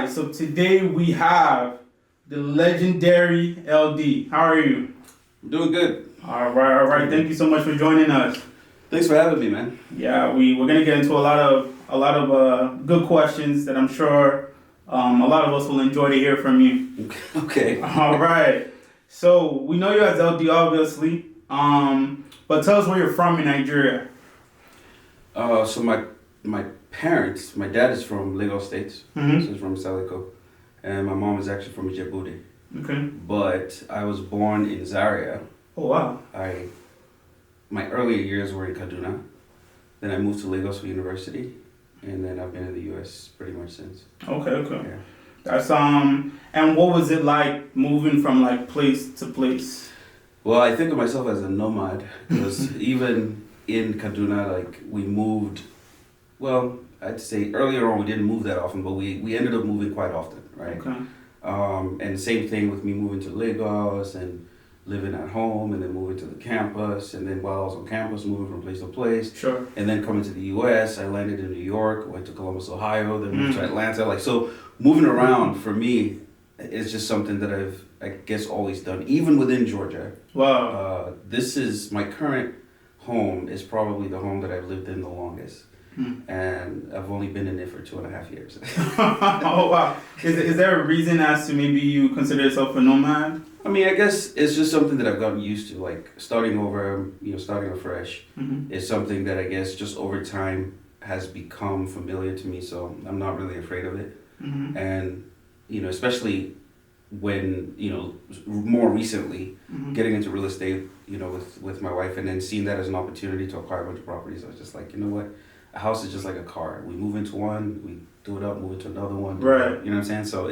right, so today we have the legendary eLDee. How are you? I'm doing good. All right. Thank you so much for joining us. Thanks for having me, man. Yeah, we're gonna get into a lot of good questions that I'm sure a lot of us will enjoy to hear from you. Okay. All right. So we know you as eLDee, obviously. But tell us where you're from in Nigeria. So my parents, my dad is from Lagos State, so he's from Saliko, and my mom is actually from Djibouti. Okay. But I was born in Zaria. Oh wow. My earlier years were in Kaduna. Then I moved to Lagos for university, and then I've been in the U.S. pretty much since. Okay. Yeah. That's and what was it like moving from like place to place? Well, I think of myself as a nomad because even in Kaduna, like we moved. Well, I'd say earlier on we didn't move that often, but we ended up moving quite often, right? Okay. And same thing with me moving to Lagos and living at home and then moving to the campus, and then while I was on campus moving from place to place. Sure. And then coming to the US, I landed in New York, went to Columbus, Ohio, then moved to Atlanta. Like, so moving around for me is just something that I've, I guess, always done, even within Georgia. Wow. This is my current home is probably the home that I've lived in the longest. And I've only been in it for 2.5 years. Oh wow! Is there a reason as to maybe you consider yourself a nomad? I mean, I guess it's just something that I've gotten used to. Like starting over, starting afresh is something that I guess just over time has become familiar to me. So I'm not really afraid of it. And especially when more recently getting into real estate, with my wife, and then seeing that as an opportunity to acquire a bunch of properties, I was just like, you know what? A house is just like a car. We move into one, we do it up, move into another one. Right. You know what I'm saying? So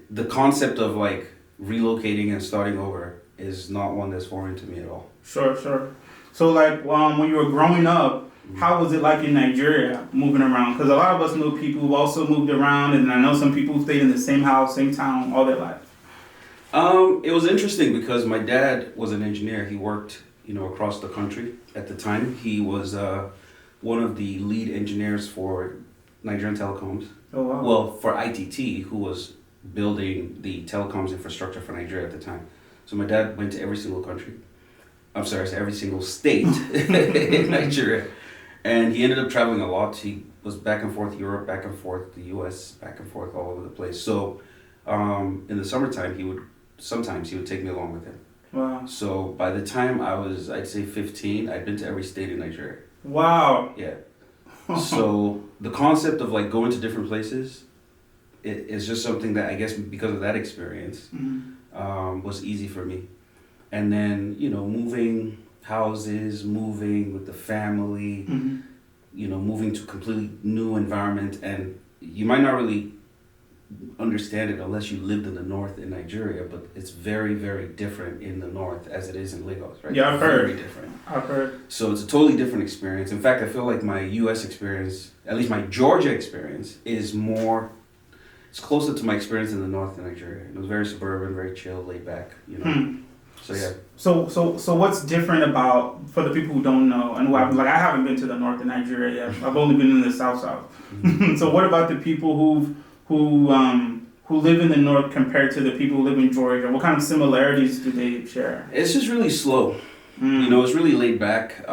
the concept of like relocating and starting over is not one that's foreign to me at all. Sure. So like when you were growing up, how was it like in Nigeria moving around? Because a lot of us know people who also moved around, and I know some people who stayed in the same house, same town all their life. It was interesting because my dad was an engineer. He worked, across the country at the time. He was one of the lead engineers for Nigerian telecoms. Oh wow. Well, for ITT, who was building the telecoms infrastructure for Nigeria at the time. So my dad went to every single country. I'm sorry, every single state in Nigeria. And he ended up traveling a lot. He was back and forth Europe, back and forth the US, back and forth all over the place. So in the summertime, sometimes he would take me along with him. Wow. So by the time I was, I'd say 15, I'd been to every state in Nigeria. Wow. Yeah. So the concept of like going to different places, it is just something that I guess because of that experience was easy for me. And then, moving houses, moving with the family, moving to a completely new environment. And you might not really understand it unless you lived in the north in Nigeria, but it's very, very different in the north as it is in Lagos, right? Yeah, I've heard. Very different. I've heard. So it's a totally different experience. In fact, I feel like my US experience, at least my Georgia experience, it's closer to my experience in the north in Nigeria. It was very suburban, very chill, laid back, So yeah. So what's different about, for the people who don't know, and like I haven't been to the north in Nigeria yet. I've only been in the south. So what about the people who live in the north compared to the people who live in Georgia? What kind of similarities do they share? It's just really slow. It's really laid back.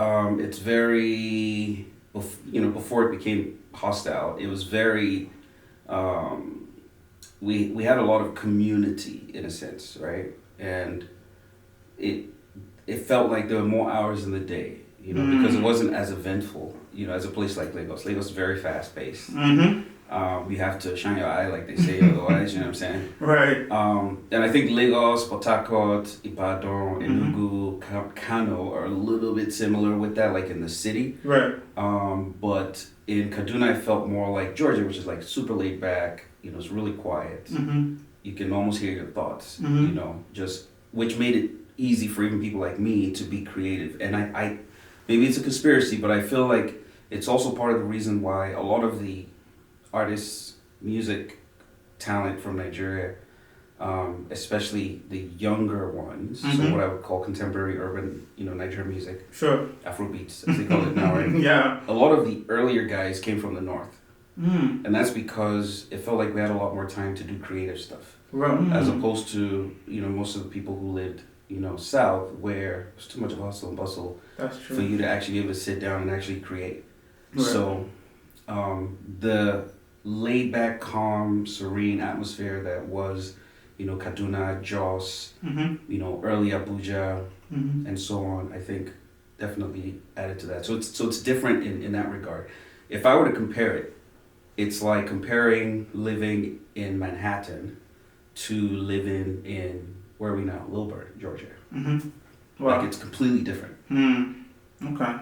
It's very, before it became hostile, it was very, we had a lot of community in a sense, right? And it felt like there were more hours in the day, because it wasn't as eventful, as a place like Lagos. Lagos is very fast paced. You have to shine your eye, like they say, otherwise, you know what I'm saying? Right. And I think Lagos, Port Harcourt, Ibadan, Enugu, Kano are a little bit similar with that, like in the city. Right. But in Kaduna, I felt more like Georgia, which is like super laid back, it's really quiet. You can almost hear your thoughts, which made it easy for even people like me to be creative. And I maybe it's a conspiracy, but I feel like it's also part of the reason why a lot of the artists, music talent from Nigeria, especially the younger ones, so what I would call contemporary urban, Nigerian music, sure, Afrobeats, as they call it now, right? Yeah. A lot of the earlier guys came from the north. And that's because it felt like we had a lot more time to do creative stuff. Right. As opposed to, most of the people who lived, south, where there's too much of hustle and bustle. That's true. For you to actually be able to sit down and actually create. Right. So, the laid back, calm, serene atmosphere that was, Kaduna, Jos, early Abuja, and so on, I think definitely added to that. So it's different in that regard. If I were to compare it, it's like comparing living in Manhattan to living in, where are we now? Wilbur, Georgia. Wow. Like, it's completely different. Okay.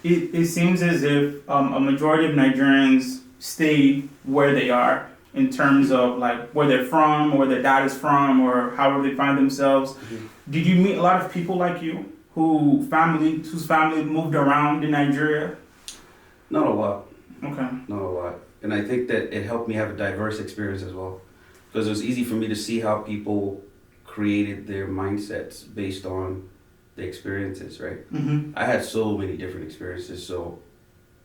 It seems as if a majority of Nigerians stay where they are in terms of like where they're from, or where their dad is from, or however they find themselves. Did you meet a lot of people like you whose family moved around in Nigeria? Not a lot. Okay. Not a lot. And I think that it helped me have a diverse experience as well. Because it was easy for me to see how people created their mindsets based on the experiences, right? I had so many different experiences, so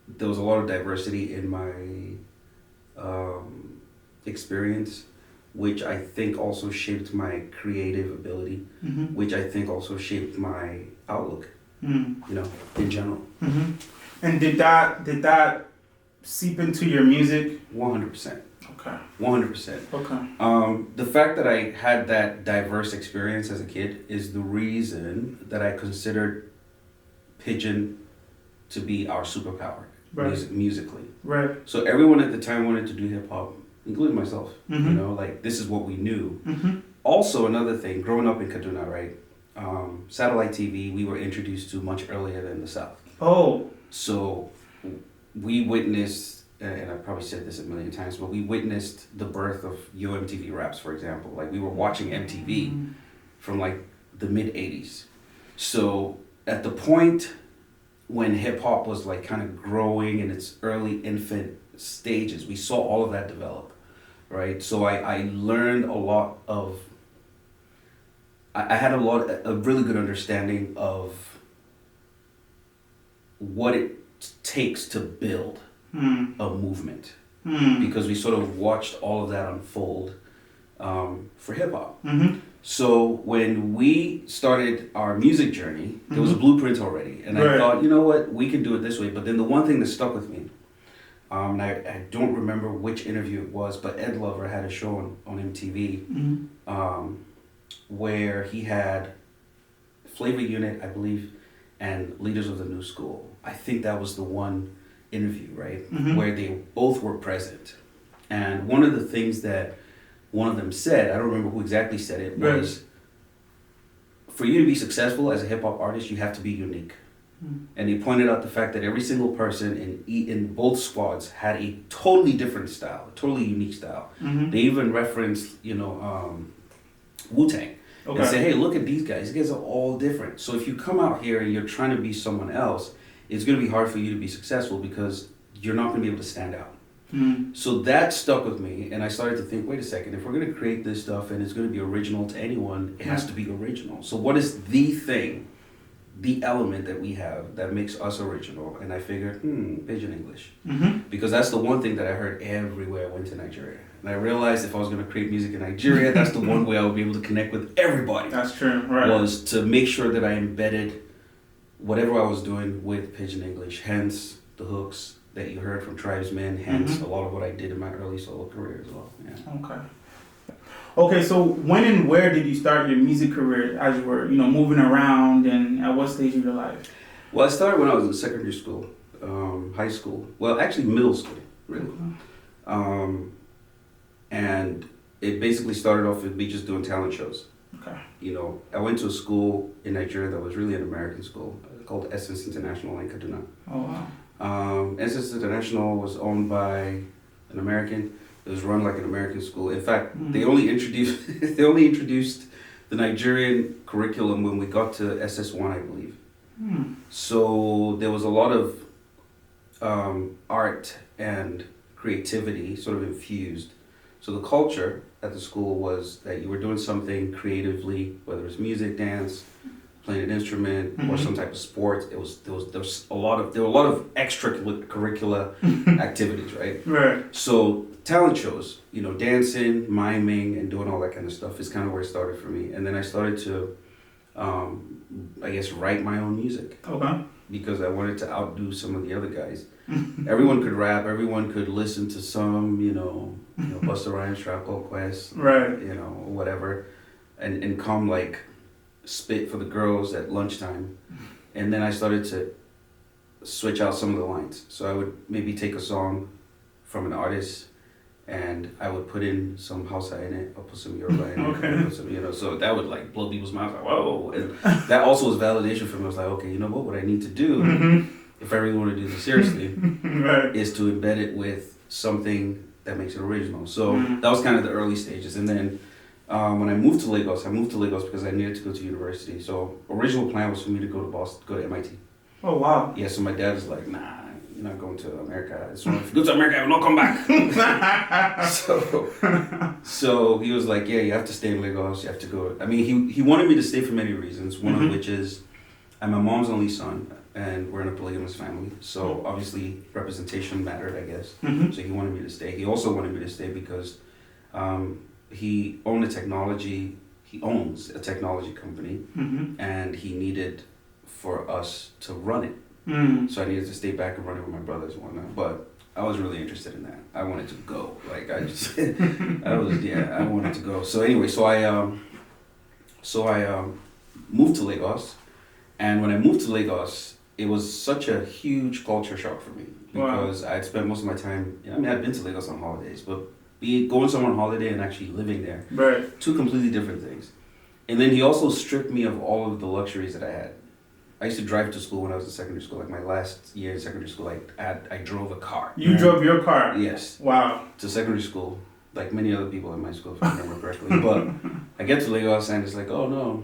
there was a lot of diversity in my experience, which I think also shaped my creative ability, which I think also shaped my outlook, in general. And did that seep into your music? 100%. Okay. 100%. Okay. The fact that I had that diverse experience as a kid is the reason that I considered Pidgin to be our superpower, musically. Right. So everyone at the time wanted to do hip hop, including myself. Like, this is what we knew. Also, another thing, growing up in Kaduna, right? Satellite TV, we were introduced to much earlier than the South. Oh. So we witnessed, and I've probably said this a million times, but we witnessed the birth of Yo MTV Raps, for example. Like, we were watching MTV from like the mid 80s. So at the point when hip hop was like kind of growing in its early infant stages, we saw all of that develop, right? So I learned a lot of, I had a really good understanding of what it takes to build a movement, because we sort of watched all of that unfold for hip hop. So when we started our music journey, there was a blueprint already, and I thought, you know what, we can do it this way. But then the one thing that stuck with me, and I don't remember which interview it was, but Ed Lover had a show on MTV where he had Flavor Unit, I believe, and Leaders of the New School. I think that was the one interview, right? Where they both were present. And one of the things that one of them said, I don't remember who exactly said it, was for you to be successful as a hip hop artist, you have to be unique. And he pointed out the fact that every single person in both squads had a totally different style, a totally unique style. They even referenced, Wu-Tang. And say, hey, look at these guys. These guys are all different. So if you come out here and you're trying to be someone else, it's going to be hard for you to be successful because you're not going to be able to stand out. So that stuck with me, and I started to think, wait a second, if we're going to create this stuff and it's going to be original to anyone, it has to be original. So what is the thing, the element that we have that makes us original? And I figured, Pidgin English. Because that's the one thing that I heard everywhere I went to Nigeria. And I realized if I was going to create music in Nigeria, that's the one way I would be able to connect with everybody. That's true, right. Was to make sure that I embedded whatever I was doing with Pidgin English, hence the hooks that you heard from Tribesmen, hence a lot of what I did in my early solo career as well. Yeah. Okay, so when and where did you start your music career as you were, moving around, and at what stage of your life? Well, I started when I was in secondary school, high school. Well, actually middle school, really. And it basically started off with me just doing talent shows. Okay. I went to a school in Nigeria that was really an American school called Essence International in Kaduna. Oh, wow. Essence International was owned by an American. It was run like an American school. In fact, they only introduced the Nigerian curriculum when we got to SS1, I believe. So there was a lot of art and creativity sort of infused. So the culture at the school was that you were doing something creatively, whether it's music, dance, playing an instrument or some type of sport. There was a lot of extracurricular activities, right? Right. So talent shows, dancing, miming, and doing all that kind of stuff is kind of where it started for me. And then I started to, I guess, write my own music. Okay. Because I wanted to outdo some of the other guys. Everyone could rap. Everyone could listen to some, Busta Rhymes, Trap Called Quest, right? Whatever, and come like spit for the girls at lunchtime. And then I started to switch out some of the lines. So I would maybe take a song from an artist and I would put in some Hausa in it, I'll put some Yoruba in it, Okay. put some, so that would like blow people's minds, like, whoa. And that also was validation for me. I was like, okay, what I need to do if I really want to do this seriously right. is to embed it with something that makes it original. So that was kind of the early stages. And then when I moved to Lagos because I needed to go to university. So original plan was for me to go to Boston, go to MIT. Oh, wow. Yeah, so my dad was like, nah, you're not going to America. So if you go to America, I will not come back. so he was like, yeah, you have to stay in Lagos. You have to go. I mean, he wanted me to stay for many reasons. One of which is I'm my mom's only son, and we're in a polygamous family. So obviously representation mattered, I guess. So he wanted me to stay. He also wanted me to stay because he owns a technology company, and he needed for us to run it. So I needed to stay back and run it with my brothers and whatnot. But I was really interested in that. I wanted to go. Like I wanted to go. So anyway, so I moved to Lagos, and when I moved to Lagos, it was such a huge culture shock for me because I had spent most of my time. I'd been to Lagos on holidays, but going somewhere on holiday and actually living there, right? Two completely different things. And then he also stripped me of all of the luxuries that I had. I used to drive to school when I was in secondary school. Like my last year in secondary school, I drove a car. You drove your car? Yes. Wow. To secondary school, like many other people in my school, if I remember correctly. But I get to Lagos and it's like, oh no,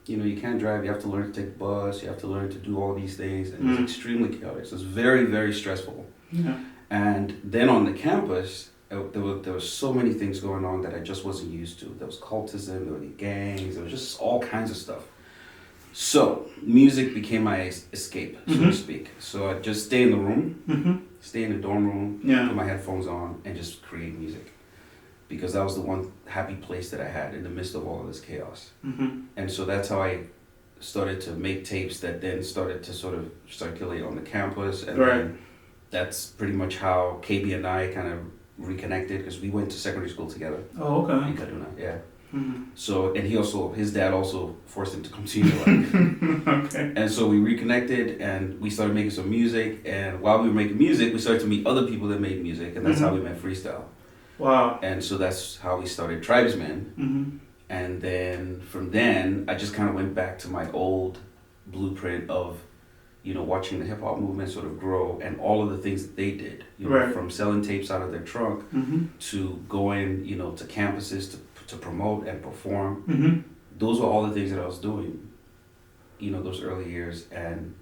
you can't drive. You have to learn to take the bus. You have to learn to do all these things. And it's extremely chaotic. So it's very, very stressful. Yeah. And then on the campus, there were so many things going on that I just wasn't used to. There was cultism, there were the gangs, there was just all kinds of stuff. So music became my escape, so to speak. So I'd just stay in the room, stay in the dorm room, put my headphones on, and just create music. Because that was the one happy place that I had in the midst of all of this chaos. And so that's how I started to make tapes that then started to sort of circulate on the campus. And then that's pretty much how KB and I kind of reconnected, because we went to secondary school together. Oh, okay. In Kaduna, yeah. So, and his dad also forced him to come to New York. Okay. And so we reconnected and we started making some music. And while we were making music, we started to meet other people that made music. And that's how we met Freestyle. Wow. And so that's how we started Tribesmen. And then from then, I just kind of went back to my old blueprint of, watching the hip hop movement sort of grow and all of the things that they did, from selling tapes out of their trunk to going, to campuses to promote and perform. Those were all the things that I was doing, those early years. And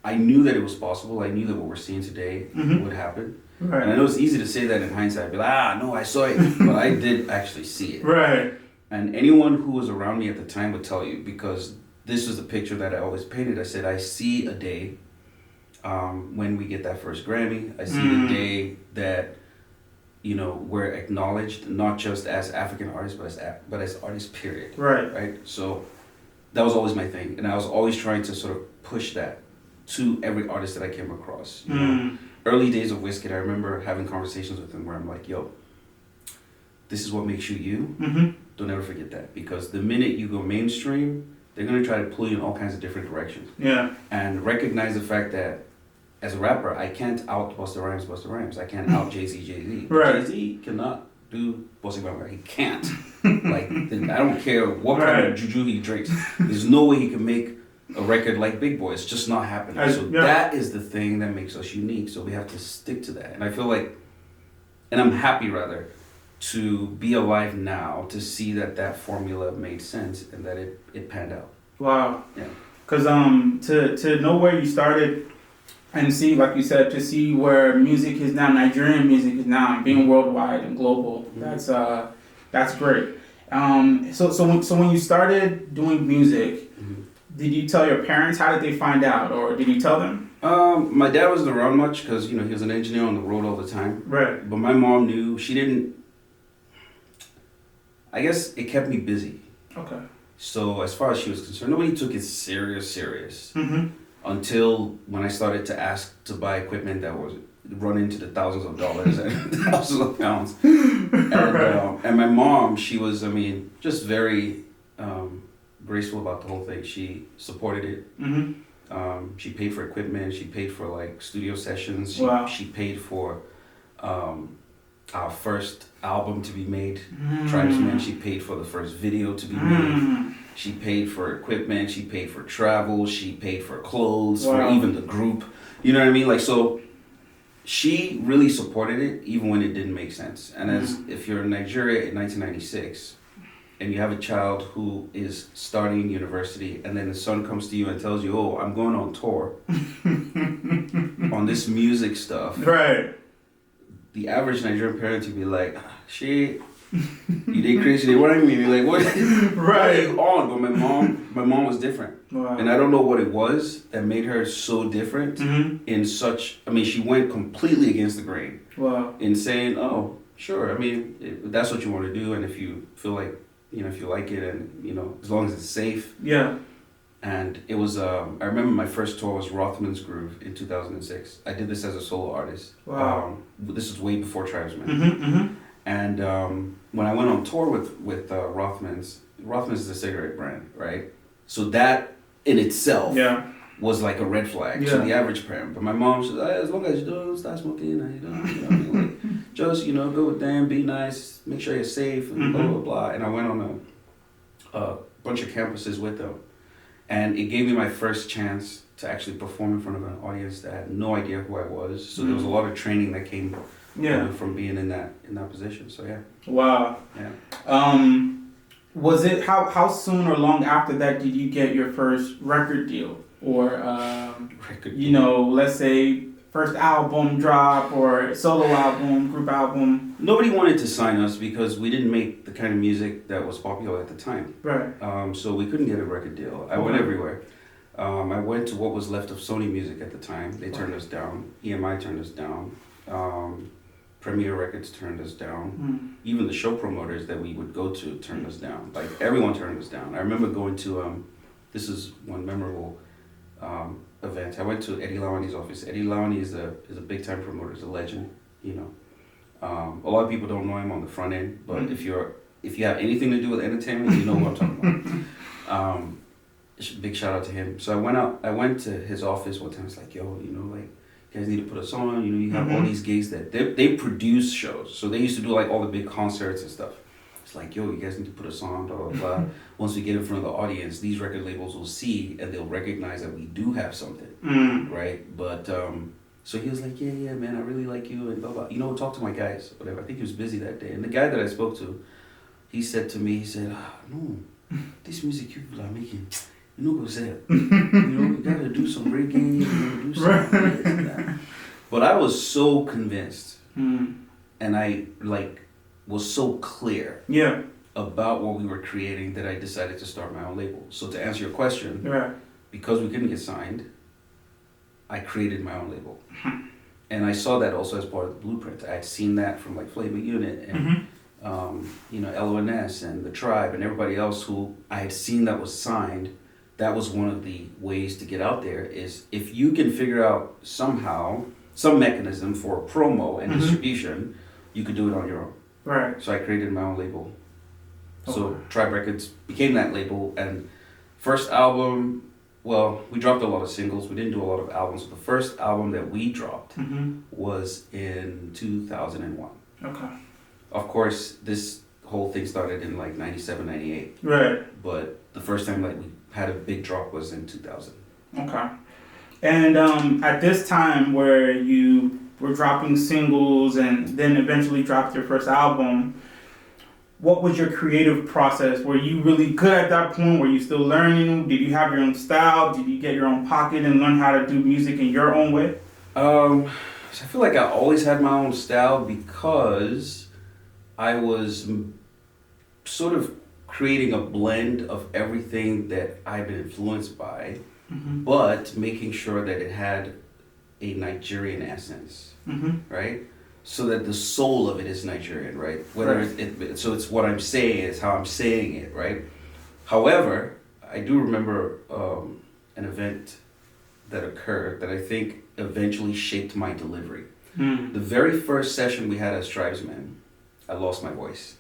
I knew that it was possible. I knew that what we're seeing today would happen. Right. And I know it's easy to say that in hindsight, be like, no, I saw it, but I did actually see it. Right. And anyone who was around me at the time would tell you, because this is the picture that I always painted. I said, I see a day when we get that first Grammy. I see the day that, we're acknowledged, not just as African artists, but as artists, period. Right. Right. So that was always my thing. And I was always trying to sort of push that to every artist that I came across. Early days of Wizkid, I remember having conversations with him where I'm like, yo, this is what makes you you. Don't ever forget that. Because the minute you go mainstream, they're going to try to pull you in all kinds of different directions. Yeah. And recognize the fact that as a rapper, I can't out Busta Rhymes. I can't out Jay-Z. Right. Jay-Z cannot do Busta Rhymes. He can't. I don't care what kind of juju he drinks. There's no way he can make a record like Big Boy. It's just not happening. That is the thing that makes us unique. So we have to stick to that. And I feel like, and I'm happy rather, to be alive now to see that formula made sense and that it panned out. Wow. Yeah. Because to know where you started and see, like you said, to see where music is now, Nigerian music is now being worldwide and global. That's great. So when you started doing music, Did you tell your parents? How did they find out, or did you tell them? My dad wasn't around much because he was an engineer on the road all the time. Right. But my mom knew. She didn't. I guess it kept me busy. Okay. So as far as she was concerned, nobody took it serious. Mm-hmm. Until when I started to ask to buy equipment that was run into the thousands of dollars and thousands of pounds. And my mom, she was, just very graceful about the whole thing. She supported it. Mm-hmm. She paid for equipment. She paid for like studio sessions. Wow. She paid for our first album to be made, Tribesmen. She paid for the first video to be made. She paid for equipment. She paid for travel. She paid for clothes for even the group. You know what I mean? Like, so she really supported it even when it didn't make sense. And as if you're in Nigeria in 1996 and you have a child who is starting university and then the son comes to you and tells you, oh, I'm going on tour on this music stuff. Right. The average Nigerian parent would be like, shit, you did crazy, they wanted me. Like, what? Right. What on? But my mom was different. Wow. And I don't know what it was that made her so different in such, she went completely against the grain. Wow. In saying, oh, sure, that's what you want to do, and if you feel like, if you like it, and, as long as it's safe. Yeah. And it was, I remember my first tour was Rothman's Groove in 2006. I did this as a solo artist. Wow. This was way before Tribesmen. Mm-hmm. And when I went on tour with Rothman's is a cigarette brand, right? So that in itself was like a red flag to the average parent. But my mom said, as long as you don't start smoking, just, go with them, be nice, make sure you're safe, and blah, blah, blah. And I went on a bunch of campuses with them. And it gave me my first chance to actually perform in front of an audience that had no idea who I was. So there was a lot of training that came from being in that position. So yeah. Wow. Yeah. Was it how soon or long after that did you get your first record deal, or let's say first album drop or solo album, group album? Nobody wanted to sign us because we didn't make the kind of music that was popular at the time. Right. So we couldn't get a record deal. I went everywhere. I went to what was left of Sony Music at the time. They turned us down. EMI turned us down. Premier Records turned us down. Even the show promoters that we would go to turned us down. Like, everyone turned us down. I remember going to, this is one memorable event. I went to Eddie Lawani's office. Eddie Lawani is a big time promoter, he's a legend, A lot of people don't know him on the front end, but if you have anything to do with entertainment, you know what I'm talking about. Big shout out to him. So I went to his office one time. It's like, yo, you guys need to put us on. You have all these gigs that they produce shows. So they used to do like all the big concerts and stuff. It's like, yo, you guys need to put us on, blah, blah, blah. Once we get in front of the audience, these record labels will see and they'll recognize that we do have something, right? But, so he was like, yeah, man, I really like you, and blah, blah. Talk to my guys, whatever. I think he was busy that day. And the guy that I spoke to, he said to me, no, this music you people are making, go sell. You gotta do some reggae, you gotta do some this and that. But I was so convinced, and I was so clear about what we were creating that I decided to start my own label. So to answer your question, because we couldn't get signed, I created my own label. And I saw that also as part of the blueprint. I had seen that from like Flavor Unit and LONS and The Tribe and everybody else who I had seen that was signed. That was one of the ways to get out there, is if you can figure out somehow some mechanism for promo and distribution, you could do it on your own. Right. So I created my own label. So Tribe Records became that label, and first album, we dropped a lot of singles. We didn't do a lot of albums. So the first album that we dropped was in 2001. Okay. Of course, this whole thing started in like 97, 98. Right. But the first time we had a big drop was in 2000. Okay. And at this time where you were dropping singles and then eventually dropped your first album, what was your creative process? Were you really good at that point? Were you still learning? Did you have your own style? Did you get your own pocket and learn how to do music in your own way? So I feel like I always had my own style because I was sort of creating a blend of everything that I've been influenced by, Mm-hmm. but making sure that it had a Nigerian essence, Mm-hmm. right? So that the soul of it is Nigerian, right? Whether Right. so it's what I'm saying is how I'm saying it, right? However, I do remember an event that occurred that I think eventually shaped my delivery. Mm. The very first session we had as Tribesmen, I lost my voice.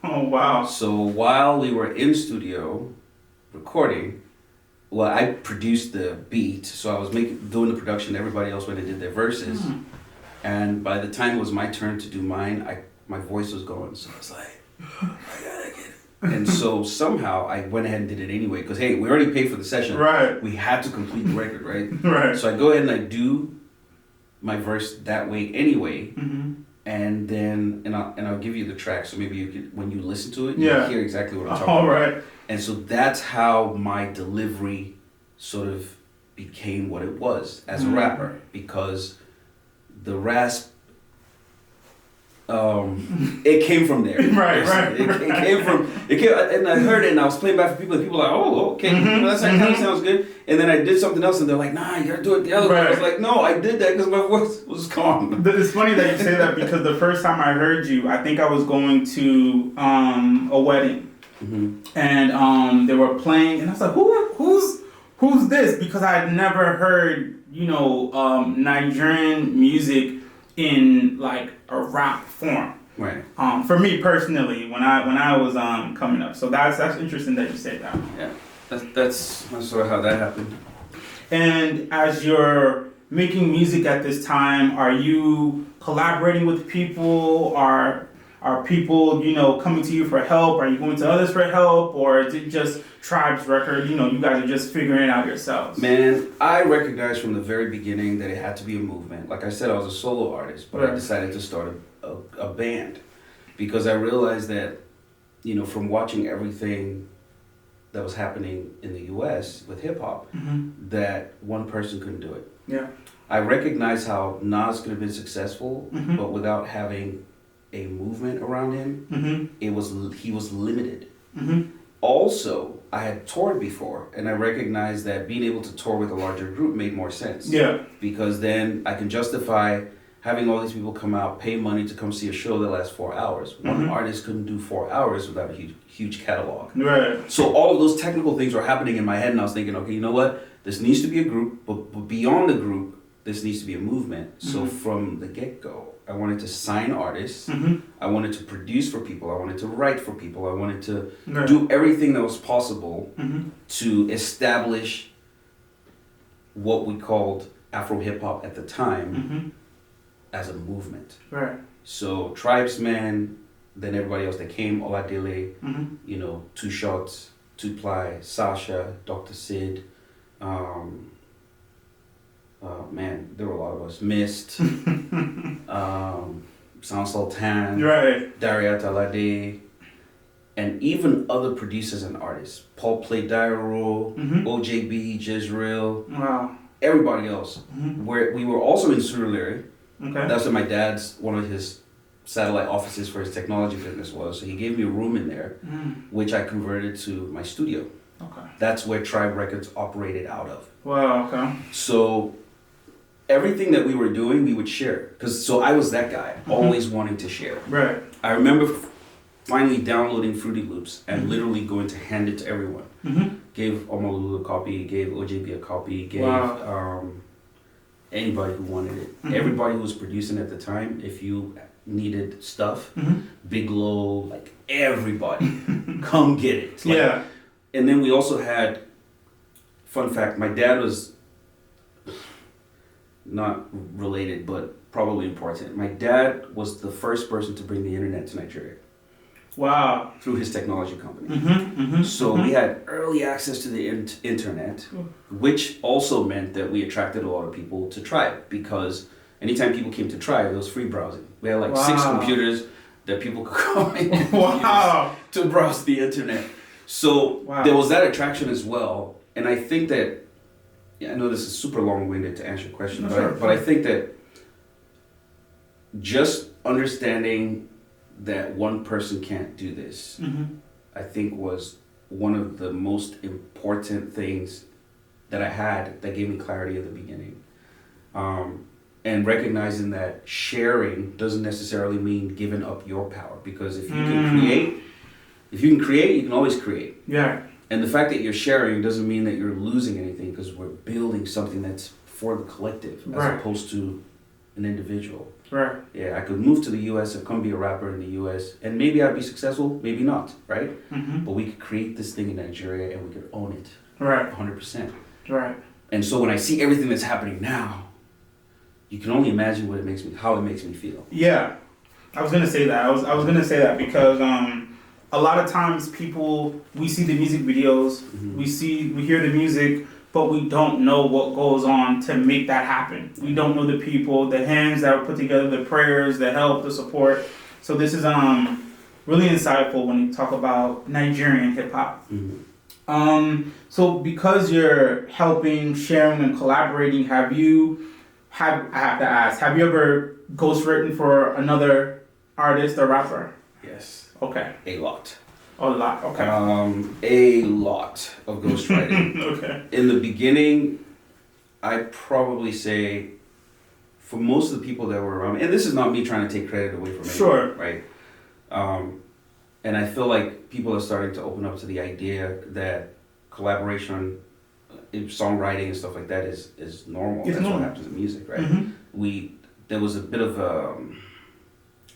Oh wow. So while we were in studio recording, well, I produced the beat, so I was doing the production. Everybody else went and did their verses, and by the time it was my turn to do mine, my voice was going. So I was like, I gotta get it. And so somehow I went ahead and did it anyway, because hey, we already paid for the session. Right. We had to complete the record, right? Right. So I go ahead and I do my verse that way anyway. Mm-hmm. And then, I'll give you the track, so maybe you could, when you listen to it, Yeah. you hear exactly what I'm talking All about. right. And so that's how my delivery sort of became what it was as a rapper, because the rasp, it came from there. Right, right. It came, and I heard it, and I was playing back for people, and people were like, oh, okay, that kind of sounds good. And then I did something else, and they're like, nah, you gotta do it the other way. I was like, no, I did that because my voice was gone. It's funny that you say that, because the first time I heard you, I think I was going to a wedding, and they were playing, and I was like, who's this? Because I had never heard, Nigerian music in like a rap form. Right. For me personally, when I was coming up, so that's interesting that you say that. Yeah, that's sort of how that happened. And as you're making music at this time, are you collaborating with people? Are people, coming to you for help? Are you going to others for help? Or is it just Tribe's record? You guys are just figuring it out yourselves? Man, I recognized from the very beginning that it had to be a movement. Like I said, I was a solo artist, but I decided to start a band because I realized that, from watching everything that was happening in the US with hip hop, that one person couldn't do it. Yeah. I recognized how Nas could have been successful, but without having a movement around him, he was limited. Also, I had toured before, and I recognized that being able to tour with a larger group made more sense. Yeah. Because then I can justify having all these people come out, pay money to come see a show that lasts 4 hours. One artist couldn't do 4 hours without a huge catalog. Right. So all of those technical things were happening in my head, and I was thinking, okay, you know what? This needs to be a group, but beyond the group, this needs to be a movement. So from the get-go, I wanted to sign artists. I wanted to produce for people. I wanted to write for people. I wanted to do everything that was possible to establish what we called Afro hip hop at the time as a movement. Right. So Tribesmen, then everybody else that came, Oladile, Two Shots, Two Ply, Sasha, Dr. Sid. Man, there were a lot of us. Mist, Sound Sultan, Right. Dariat Alade, and even other producers and artists. Paul Play Diaro, OJB, Jezreel, Wow. everybody else. Where we were also in Surulere. Okay. That's where my dad's, one of his satellite offices for his technology business was. So he gave me a room in there, which I converted to my studio. Okay. That's where Tribe Records operated out of. Wow. Okay. So everything that we were doing, we would share. So I was that guy, always wanting to share. Right. I remember finally downloading Fruity Loops and literally going to hand it to everyone. Gave Omalulu a copy, gave OJB a copy, gave anybody who wanted it. Everybody who was producing at the time, if you needed stuff, Big Low, like everybody, come get it. Like, Yeah. And then we also had, fun fact, my dad was not related, but probably important. My dad was the first person to bring the internet to Nigeria. Wow. Through his technology company. So we had early access to the internet, which also meant that we attracted a lot of people to Tribe, because anytime people came to Tribe, it was free browsing. We had like 6 computers that people could come in and use to browse the internet. So there was that attraction as well. And I think that, I know this is super long-winded to answer your question, but I think that just understanding that one person can't do this, I think was one of the most important things that I had that gave me clarity at the beginning. And recognizing that sharing doesn't necessarily mean giving up your power, because if you can create, you can always create. Yeah. And the fact that you're sharing doesn't mean that you're losing anything, because we're building something that's for the collective as opposed to an individual. Right. Yeah, I could move to the U.S. and come be a rapper in the U.S. and maybe I'd be successful, maybe not, right? Mm-hmm. But we could create this thing in Nigeria and we could own it. Right. 100%. Right. And so when I see everything that's happening now, you can only imagine how it makes me feel. Yeah, I was gonna say that. I was gonna say that because a lot of times we see the music videos, we hear the music, but we don't know what goes on to make that happen. We don't know the people, the hands that were put together, the prayers, the help, the support. So this is really insightful when you talk about Nigerian hip hop. So because you're helping, sharing, and collaborating, I have to ask, have you ever ghostwritten for another artist or rapper? Yes. Okay. A lot. A lot, okay. A lot of ghostwriting. Okay. In the beginning, I'd probably say, for most of the people that were around me, and this is not me trying to take credit away from anyone, sure, right? And I feel like people are starting to open up to the idea that collaboration, songwriting and stuff like that is normal. That's what happens in music, right? Mm-hmm. There was a bit of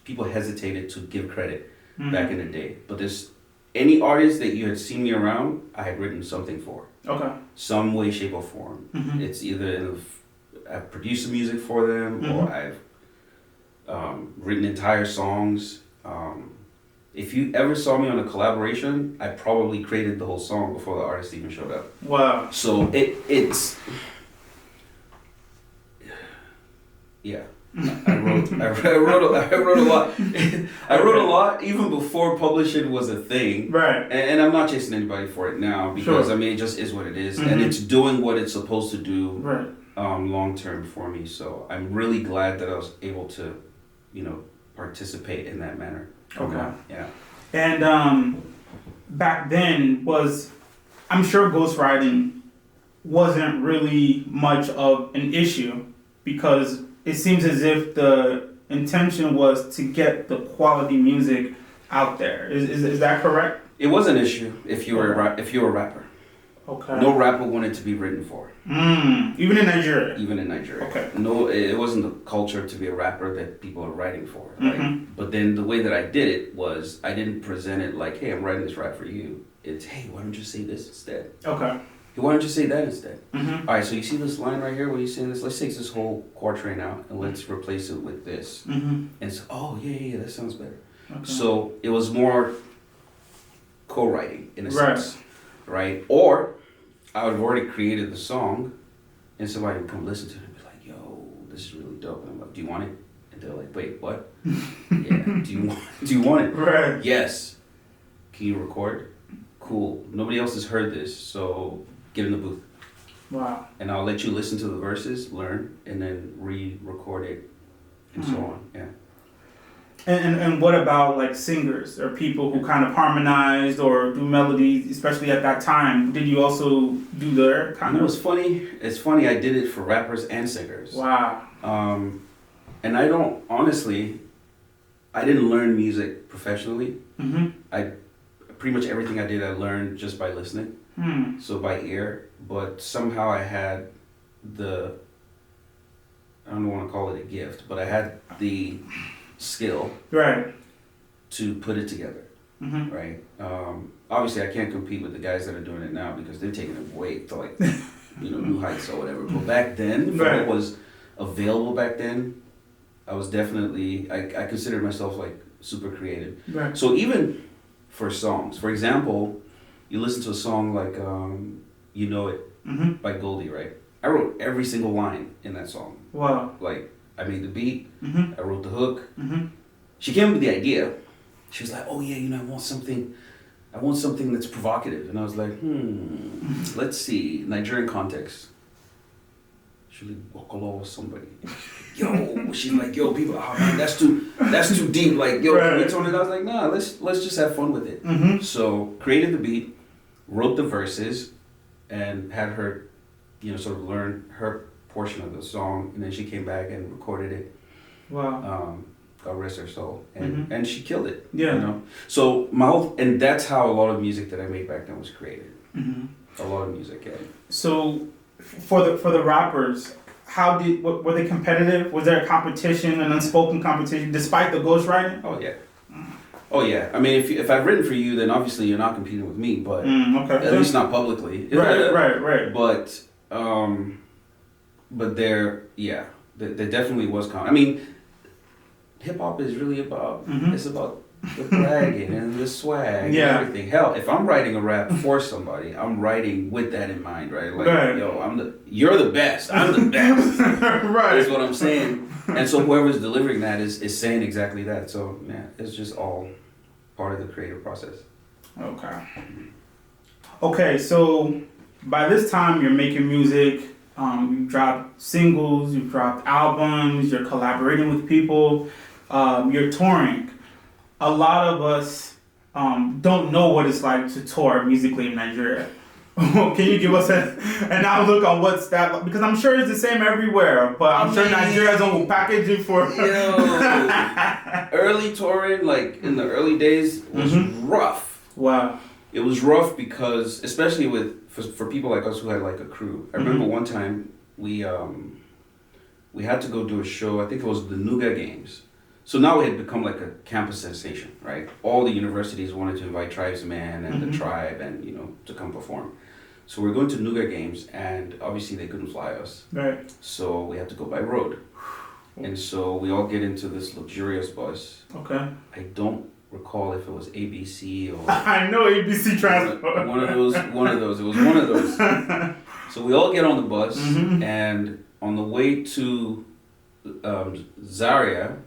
people hesitated to give credit back in the day, but there's any artist that you had seen me around, I had written something for. Okay. Some way, shape, or form. Mm-hmm. It's either I've produced the music for them, or I've written entire songs. If you ever saw me on a collaboration, I probably created the whole song before the artist even showed up. Wow. So it's yeah. I wrote a lot. I wrote a lot even before publishing was a thing. Right. And I'm not chasing anybody for it now, because I mean it just is what it is, and it's doing what it's supposed to do. Right. Long term for me. So I'm really glad that I was able to, participate in that manner. Okay. Yeah. And back then I'm sure ghostwriting wasn't really much of an issue, because it seems as if the intention was to get the quality music out there. Is that correct? It was an issue if you were a rapper. Okay. No rapper wanted to be written for. Even in Nigeria? Even in Nigeria. Okay. No, it wasn't the culture to be a rapper that people are writing for. Right? But then the way that I did it was, I didn't present it like, hey, I'm writing this rap for you. It's, hey, why don't you say this instead? Okay. Hey, why don't you say that instead? All right, so you see this line right here where you say this? Let's take this whole quatrain out and let's replace it with this. And it's, oh, yeah, that sounds better. Okay. So it was more co-writing in a sense. Right? Or I would have already created the song and somebody would come listen to it and be like, yo, this is really dope. And I'm like, do you want it? And they're like, wait, what? Yeah, do you want it? Right. Yes. Can you record? Cool. Nobody else has heard this, so get in the booth. Wow. And I'll let you listen to the verses, learn, and then re-record it and so on. Yeah. And what about like singers or people who kind of harmonized or do melodies, especially at that time? Did you also do their kind of? It's funny. I did it for rappers and singers. Wow. And I didn't learn music professionally. Pretty much everything I did, I learned just by listening. So by ear. But somehow I had I don't want to call it a gift, but I had the skill to put it together. Right. Obviously I can't compete with the guys that are doing it now, because they're taking it way to like new heights or whatever. But back then, for what was available back then, I was definitely I considered myself like super creative. Right. So even for songs, for example, you listen to a song like You Know It by Goldie, right? I wrote every single line in that song. Wow. Like, I made the beat, I wrote the hook. She came up with the idea. She was like, oh yeah, I want something that's provocative. And I was like, let's see, Nigerian context. Should we walk all over somebody? yo, she's like, yo, people, oh man, that's too deep. Like, yo, can we tone it? I was like, nah, let's just have fun with it. Mm-hmm. So created the beat, wrote the verses, and had her, sort of learn her portion of the song, and then she came back and recorded it. Wow. God rest her soul, and she killed it. Yeah. So and that's how a lot of music that I made back then was created. Mm-hmm. A lot of music, yeah. So, for the rappers, were they competitive? Was there a competition, an unspoken competition, despite the ghostwriting? Oh yeah. Oh yeah. I mean, if I've written for you, then obviously you're not competing with me, but okay. At least not publicly. Right. But there definitely was I mean, hip hop is really about it's about the bragging and the swag and everything. Hell, if I'm writing a rap for somebody, I'm writing with that in mind, right? Like, yo, you're the best. I'm the best. Right. That's what I'm saying. And so whoever's delivering that is saying exactly that. So yeah, it's just all part of the creative process. Okay, so by this time you're making music, you've dropped singles, you've dropped albums, you're collaborating with people, you're touring. A lot of us don't know what it's like to tour musically in Nigeria. Can you give us an outlook on what's that like? Because I'm sure it's the same everywhere, but I'm sure Nigeria's own packaging for... Early touring, like in the early days, was rough. Wow. It was rough because, especially for people like us who had like a crew. I remember one time we had to go do a show, I think it was the Nuga Games. So now it had become like a campus sensation, right? All the universities wanted to invite tribesmen and the tribe and, to come perform. So we're going to Nuga Games, and obviously they couldn't fly us. Right. So we had to go by road. And so we all get into this luxurious bus. Okay. I don't recall if it was ABC or... I know ABC Transport. One of those. It was one of those. So we all get on the bus, and on the way to Zaria,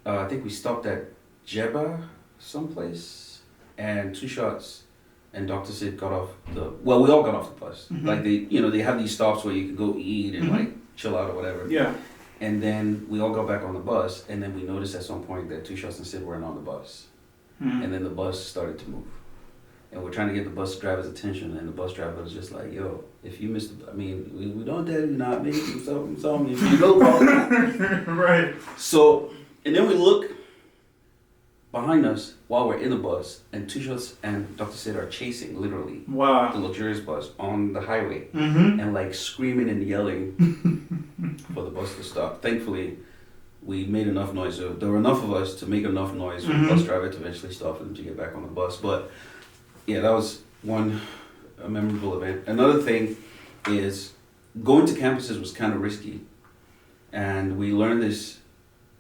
I think we stopped at Jeba someplace, and Two Shots and Dr. Sid got off we all got off the bus. Like they have these stops where you can go eat and like chill out or whatever. Yeah. And then we all got back on the bus, and then we noticed at some point that Two Shots and Sid weren't on the bus. And then the bus started to move. And we're trying to get the bus driver's attention, and the bus driver was just like, yo, if you missed we don't tell you not, maybe something, if you know about Right. So, and then we look behind us while we're in the bus, and Two Shots and Dr. Sid are chasing, literally, the luxurious bus on the highway, and like screaming and yelling for the bus to stop. Thankfully, we made enough noise. There were enough of us to make enough noise for the bus driver to eventually stop for them to get back on the bus. But yeah, that was a memorable event. Another thing is going to campuses was kind of risky, and we learned this,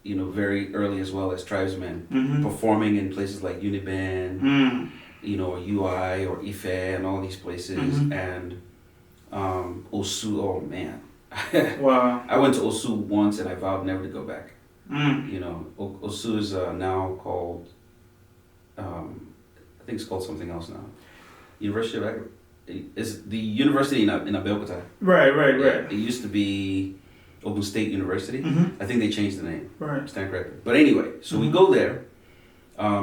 very early as well as tribesmen, performing in places like Uniben, or UI or Ife and all these places, and Osu. Oh man, wow! I went to Osu once and I vowed never to go back. Osu is now called, I think it's called something else now. University of is the university in Abeokuta. Right. It used to be Ogun State University. I think they changed the name. Right. Stand corrected. But anyway, so we go there.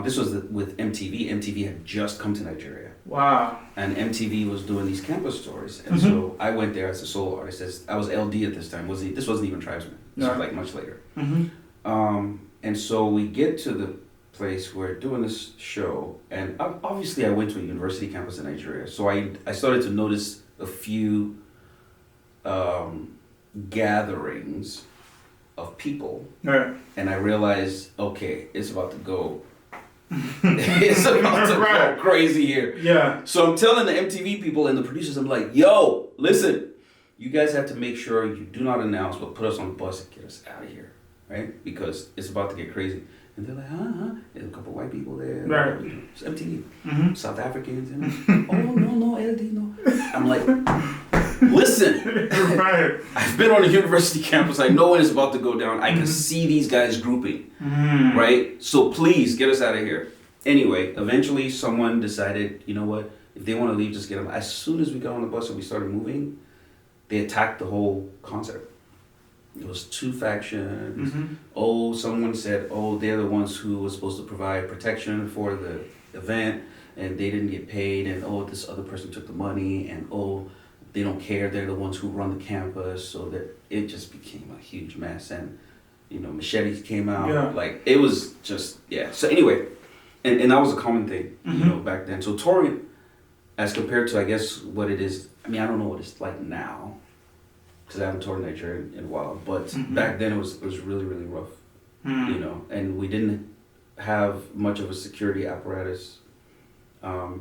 This was with MTV. MTV had just come to Nigeria. Wow. And MTV was doing these campus tours. And so I went there as a solo artist. I was eLDee at this time. This wasn't even Tribesman. This was like much later. And so we get to the place, we're doing this show, and obviously I went to a university campus in Nigeria. So I started to notice a few gatherings of people. Right. And I realized, okay, it's about to go. It's about to go crazy here. Yeah. So I'm telling the MTV people and the producers, I'm like, yo, listen, you guys have to make sure you do not announce, but put us on the bus and get us out of here, right? Because it's about to get crazy. And they're like, There's a couple white people there. Right. It's MTV. South Africans. And no, eLDee, no. I'm like, listen. Right. I've been on a university campus. I know when it's about to go down. I can see these guys grouping. Right? So please, get us out of here. Anyway, eventually someone decided, you know what? If they want to leave, just get them. As soon as we got on the bus and we started moving, they attacked the whole concert. it was two factions. Oh, someone said, oh, they're the ones who were supposed to provide protection for the event, and they didn't get paid, and oh, this other person took the money, and oh, they don't care, they're the ones who run the campus, so that it just became a huge mess, and machetes came out, like, it was just, so anyway, and that was a common thing, back then. So touring, as compared to, I guess, what it is, I mean, I don't know what it's like now, because I haven't toured Nigeria in a while, but back then it was really, really rough, and we didn't have much of a security apparatus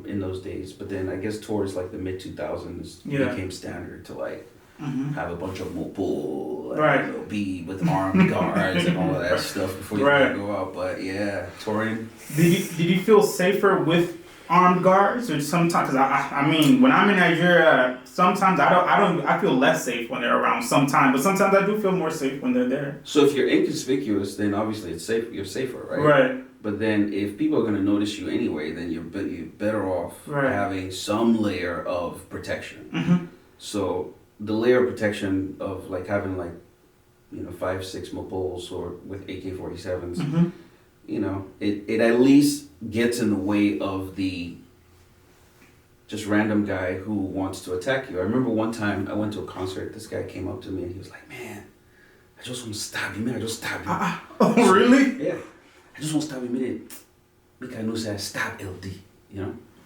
in those days. But then I guess towards like the mid 2000s became standard to like have a bunch of mopul, be with armed guards and all of that stuff before you can go out. But yeah, touring. Did you feel safer with armed guards, or sometimes? Because I mean, when I'm in Nigeria, sometimes I feel less safe when they're around. Sometimes, but sometimes I do feel more safe when they're there. So if you're inconspicuous, then obviously it's safe. You're safer, right? Right. But then if people are going to notice you anyway, then you're better off having some layer of protection. So the layer of protection of like having like 5-6 mopols or with AK-47s, it at least gets in the way of the just random guy who wants to attack you. I remember one time I went to a concert, this guy came up to me and he was like, man, I just want to stab you, man, I just stab you. Oh, really? Yeah. I just want to stab you, man. Because I know say I stab eLDee,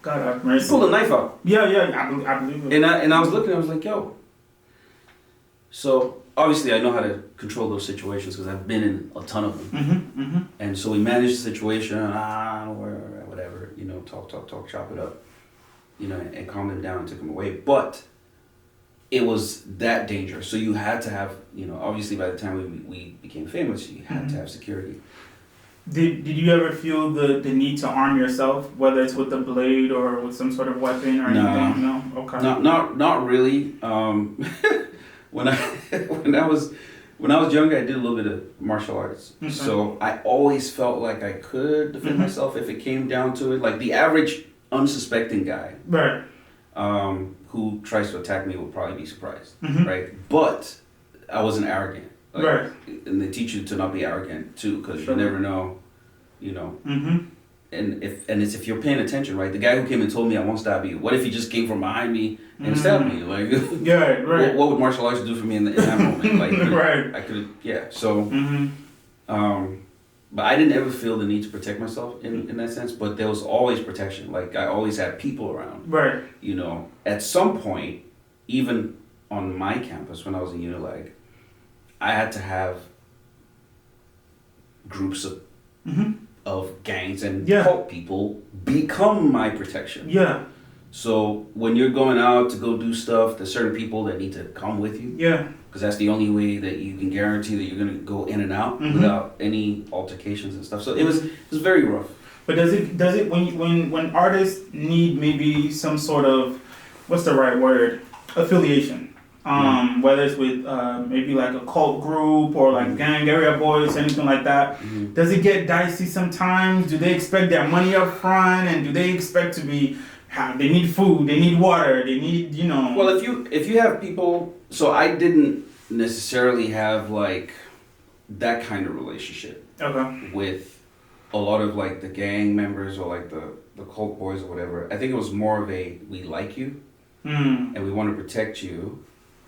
God have mercy. He pulled a knife out. Yeah, I believe it. And I was looking, I was like, yo. So obviously I know how to control those situations because I've been in a ton of them. And so we managed the situation, whatever, talk, chop it up, and calm them down and took them away. But it was that dangerous. So you had to have, obviously by the time we became famous, you had to have security. Did you ever feel the need to arm yourself, whether it's with a blade or with some sort of weapon or anything? No. Okay. Not really. When I was younger, I did a little bit of martial arts. Okay. So I always felt like I could defend myself if it came down to it. Like the average unsuspecting guy, right? Who tries to attack me will probably be surprised, right? But I wasn't arrogant. Like, right. And they teach you to not be arrogant too, because you never know, And if you're paying attention, right? The guy who came and told me I won't stab you. What if he just came from behind me and stabbed me? Like, right. What would martial arts do for me in that moment? Like, right. I could, So, but I didn't ever feel the need to protect myself in that sense. But there was always protection. Like I always had people around. Right. At some point, even on my campus when I was in Unilag, I had to have groups of gangs and cult people become my protection. Yeah. So when you're going out to go do stuff, there's certain people that need to come with you. Yeah. Because that's the only way that you can guarantee that you're going to go in and out without any altercations and stuff. So it was very rough. But does it when artists need maybe some sort of, what's the right word, affiliation? Whether it's with maybe like a cult group or like gang area boys, anything like that. Does it get dicey sometimes? Do they expect their money up front, and do they expect to be? They need food, they need water, they need Well, if you have people, so I didn't necessarily have like that kind of relationship with a lot of like the gang members or like the cult boys or whatever. I think it was more of a we like you and we want to protect you.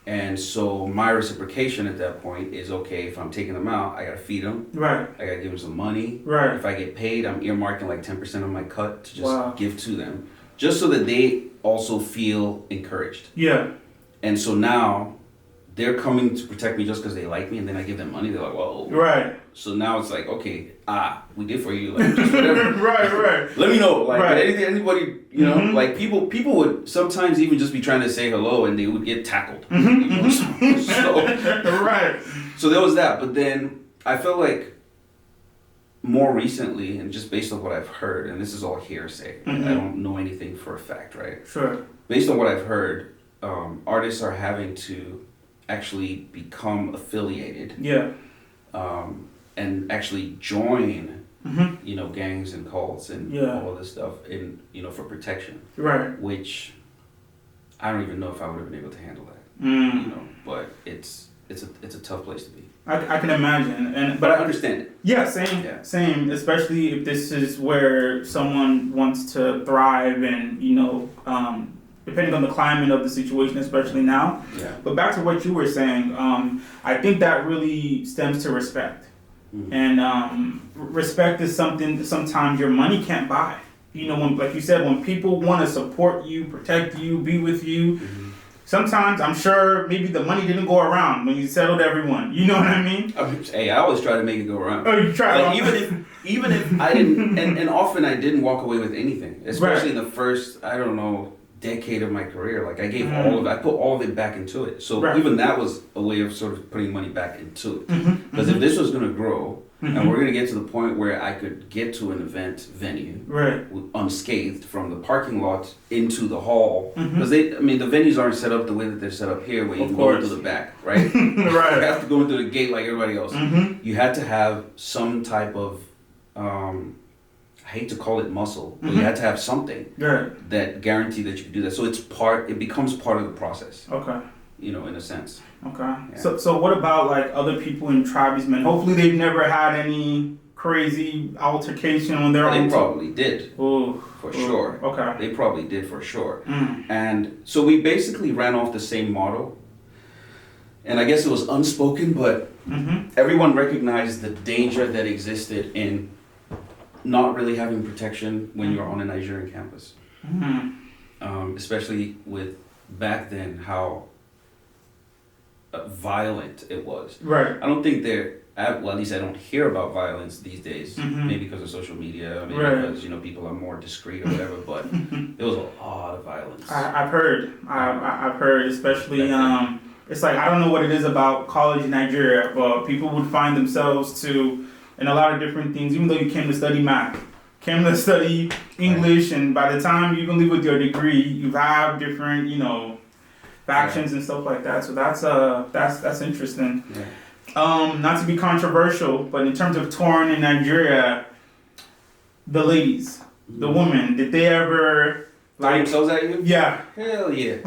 And so my reciprocation at that point is, okay, if I'm taking them out, I gotta feed them. Right. I gotta give them some money. Right. If I get paid, I'm earmarking like 10% of my cut to just give to them. Just so that they also feel encouraged. Yeah. And so now they're coming to protect me just because they like me, and then I give them money, they're like, whoa. Right. So now it's like, okay, we did for you, like, just whatever. right. Let me know, like, anybody, like people would sometimes even just be trying to say hello, and they would get tackled. Right. So there was that, but then I felt like more recently, and just based on what I've heard, and this is all hearsay, I don't know anything for a fact, right? Sure. Based on what I've heard, artists are having to actually become affiliated. Yeah. And actually join, gangs and cults and all of this stuff for protection. Right. Which I don't even know if I would have been able to handle that. But it's it's a tough place to be. I can imagine, But I understand it. Yeah, same, Yeah. same. Especially if this is where someone wants to thrive, and depending on the climate of the situation, especially now. Yeah. But back to what you were saying, I think that really stems to respect, and respect is something sometimes your money can't buy. When, like you said, when people want to support you, protect you, be with you. Sometimes I'm sure maybe the money didn't go around when you settled everyone. You know what I mean? Hey, I always try to make it go around. Oh, you try. Like, even if I didn't, and often I didn't walk away with anything, especially in the first, I don't know, decade of my career. Like I gave I put all of it back into it. So even that was a way of sort of putting money back into it. Because if this was going to grow, and we're going to get to the point where I could get to an event venue unscathed from the parking lot into the hall. Because the venues aren't set up the way that they're set up here, where you can go into the back, right? You have to go into the gate like everybody else. You had to have some type of, I hate to call it muscle, but you had to have something that guaranteed that you could do that. So it becomes part of the process. Okay. In a sense. Okay. Yeah. So what about like other people in tribesmen? Hopefully they've never had any crazy altercation on their own. They probably did. For sure. Okay. They probably did for sure. And so we basically ran off the same model. And I guess it was unspoken, but everyone recognized the danger that existed in not really having protection when you're on a Nigerian campus. Especially with back then how violent it was. Right. I don't think at least I don't hear about violence these days. Maybe because of social media, maybe because people are more discreet or whatever. But there was a lot of violence. I've heard. I've heard, especially. It's like I don't know what it is about college in Nigeria, but people would find themselves in a lot of different things. Even though you came to study math, came to study English, and by the time you can leave with your degree, you have different factions and stuff like that. So that's interesting. Not to be controversial, but in terms of touring in Nigeria, the ladies, the women, did they ever throw themselves at you? Yeah. Hell yeah.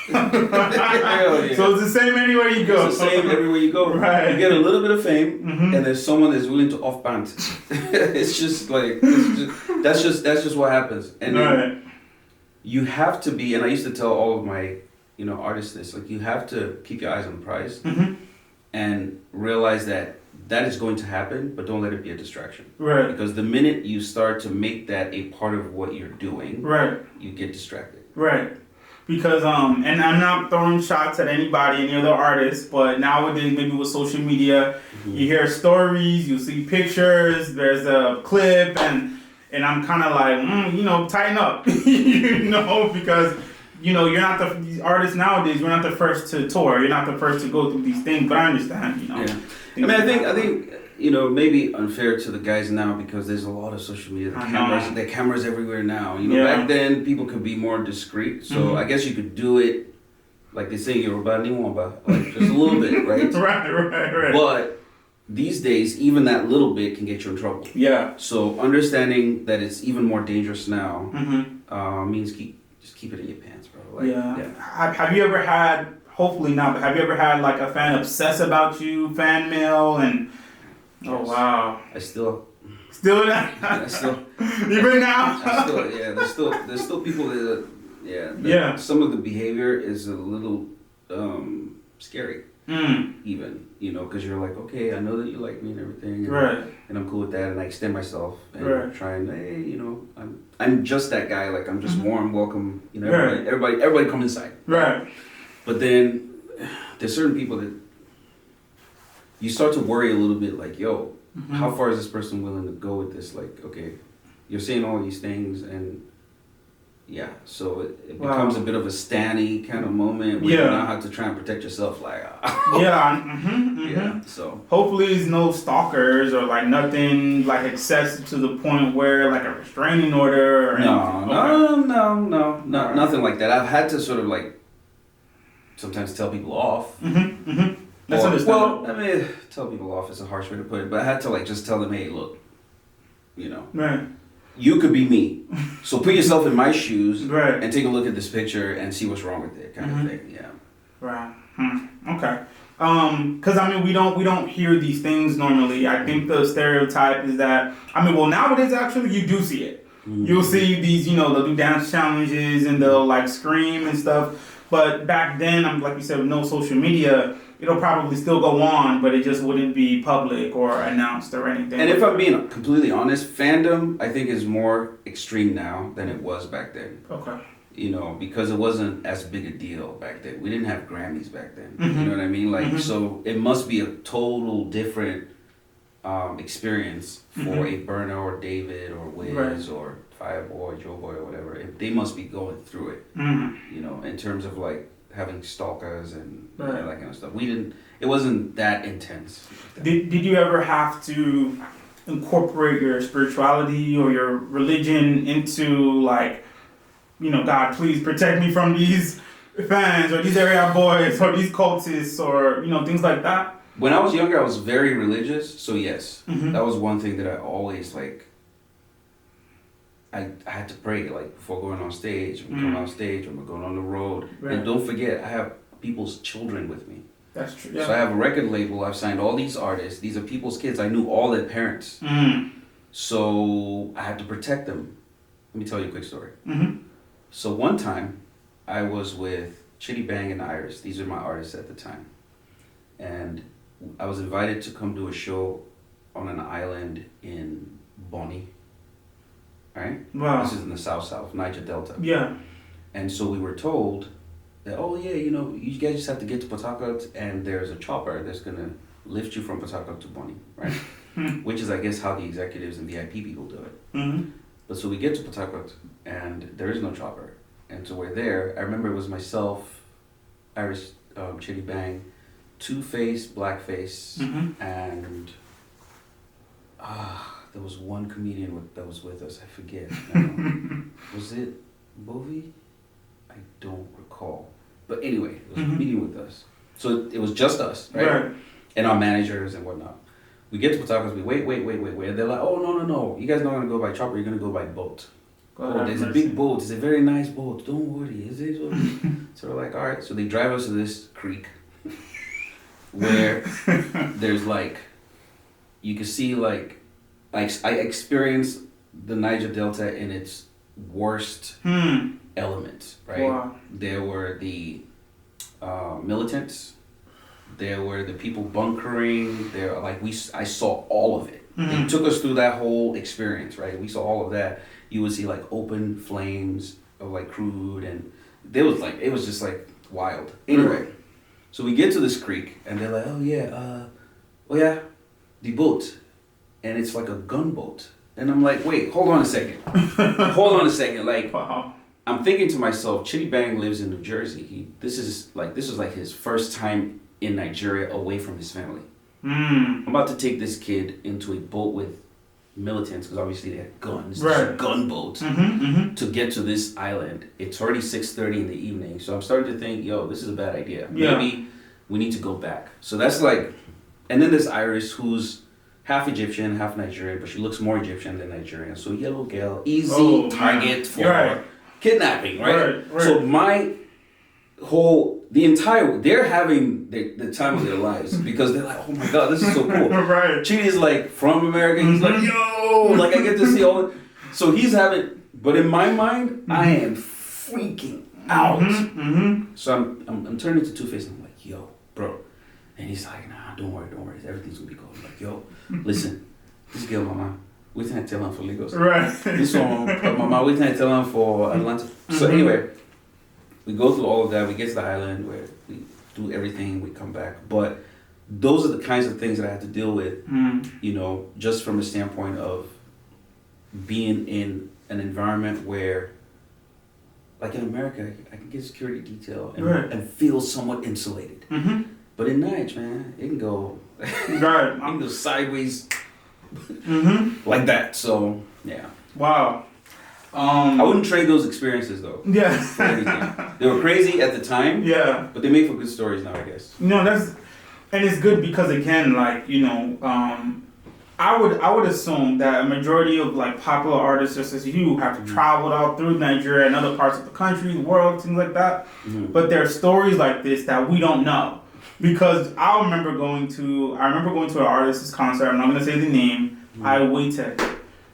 Hell yeah. So it's the same anywhere you go. It's the same everywhere you go. Right. You get a little bit of fame, and there's someone that's willing to off-band. It's just like that's just what happens. And then you have to be. And I used to tell all of my artists this, like you have to keep your eyes on the prize and realize that is going to happen, but don't let it be a distraction. Right. Because the minute you start to make that a part of what you're doing, you get distracted. Right. Because and I'm not throwing shots at anybody, any other artists, but nowadays maybe with social media, you hear stories, you see pictures, there's a clip, and I'm kind of like, tighten up, because you're not the artists nowadays. We're not the first to tour. You're not the first to go through these things. But I understand. Yeah. I think maybe unfair to the guys now because there's a lot of social media. The cameras everywhere now. Back then people could be more discreet. So I guess you could do it like they say Yoruba ni wonba, like just a little bit, right? Right. But these days, even that little bit can get you in trouble. Yeah. So understanding that it's even more dangerous now means just keep it in your pants, bro. Have you ever had? Hopefully not. But have you ever had like a fan obsess about you, fan mail, and? Yes. Oh wow! I still. I still. Even now. There's still people that. Some of the behavior is a little scary. Even because you're like, okay, I know that you like me and everything, and I'm cool with that, and I extend myself and try and hey, I'm just that guy. Like I'm just warm, welcome. Everybody come inside. Right. But then there's certain people that you start to worry a little bit, like, yo, how far is this person willing to go with this? Like, okay, you're saying all these things, and so it becomes a bit of a stanny kind of moment where you now have to try and protect yourself, like, so hopefully it's no stalkers or like nothing like excessive to the point where like a restraining order or no, nothing like that. I've had to sort of like sometimes tell people off. That's understandable. Well, I mean, tell people off is a harsh way to put it, but I had to like just tell them, hey, look, you could be me, so put yourself in my shoes and take a look at this picture and see what's wrong with it, kind of thing. Yeah. Right. Okay. Because I mean, we don't hear these things normally. I think the stereotype is that, I mean, well, nowadays actually you do see it. You'll see these, they'll do dance challenges and they'll like scream and stuff. But back then, like you said, with no social media, it'll probably still go on, but it just wouldn't be public or announced or anything. And if I'm being completely honest, fandom I think is more extreme now than it was back then. Okay. Because it wasn't as big a deal back then. We didn't have Grammys back then. You know what I mean? Like, so it must be a total different experience for a Burner or David or Wiz or Fireboy, Joe Boy or whatever. They must be going through it. In terms of like having stalkers and that kind of stuff. It wasn't that intense. Did you ever have to incorporate your spirituality or your religion into like, God, please protect me from these fans or these area boys or these cultists or, things like that? When I was younger, I was very religious, so yes. That was one thing that I always, like, I had to pray, like, before going on stage, when coming on stage, when we're going on the road. Right. And don't forget, I have people's children with me. That's true, yeah. So I have a record label, I've signed all these artists, these are people's kids, I knew all their parents. So I had to protect them. Let me tell you a quick story. So one time, I was with Chitty Bang and Iris, these are my artists at the time. And I was invited to come do a show on an island in Bonny, right? Wow. This is in the South, Niger Delta. Yeah. And so we were told that, oh yeah, you guys just have to get to Port Harcourt and there's a chopper that's going to lift you from Port Harcourt to Bonny, right? Which is, I guess, how the executives and VIP people do it. But so we get to Port Harcourt and there is no chopper. And so we're there. I remember it was myself, Iris, Chitty Bang, Two-Face, Blackface, and there was one comedian that was with us. I forget. Was it Bovie? I don't recall. But anyway, it was a comedian with us. So it was just us, right? And our managers and whatnot. We get to Port Harcourt, we wait. And they're like, oh, no. You guys not going to go by chopper, you're going to go by boat. There's a big boat. It's a very nice boat. Don't worry. So we're like, all right. So they drive us to this creek where there's like, you can see like I experienced the Niger Delta in its worst elements, right? Wow. There were the militants, there were the people bunkering, I saw all of it. They took us through that whole experience, right? We saw all of that. You would see like open flames of like crude and it was just like wild. Anyway. So we get to this creek, and they're like, oh yeah, the boat. And it's like a gunboat. And I'm like, wait, hold on a second. Like, wow. I'm thinking to myself, Chitty Bang lives in New Jersey. This is like his first time in Nigeria away from his family. I'm about to take this kid into a boat with militants, because obviously they had guns. Right. It's a gunboat to get to this island. It's already 6:30 in the evening, so I'm starting to think, this is a bad idea. Yeah. Maybe we need to go back. So that's like, and then there's Iris, who's half Egyptian, half Nigerian, but she looks more Egyptian than Nigerian. So yellow girl, easy target for kidnapping, right? So they're having the time of their lives because they're like, oh my God, this is so cool. Right. Chitty's like from America. He's like, I get to see all it. So he's having, but in my mind, I am freaking out. So I'm turning to Two-Face and I'm like, yo, bro. And he's like, nah, don't worry. Everything's gonna be cool. I'm like, yo, listen, this girl, mama, we can't tell him for Lagos. Right. This one, mama, we can't tell him for Atlanta. So anyway, we go through all of that. We get to the island where we do everything. We come back. But those are the kinds of things that I had to deal with, just from the standpoint of being in an environment where, like in America, I can get security detail and feel somewhat insulated. But in Niger, man, it can go, it can go sideways like that. So, yeah. Wow. I wouldn't trade those experiences though. Yeah. For anything. They were crazy at the time. Yeah. But they make for good stories now, I guess. And it's good because again, I would assume that a majority of like popular artists just as you have traveled out through Nigeria and other parts of the country, the world, things like that. But there are stories like this that we don't know. because I remember going to an artist's concert. I'm not gonna say the name. I waited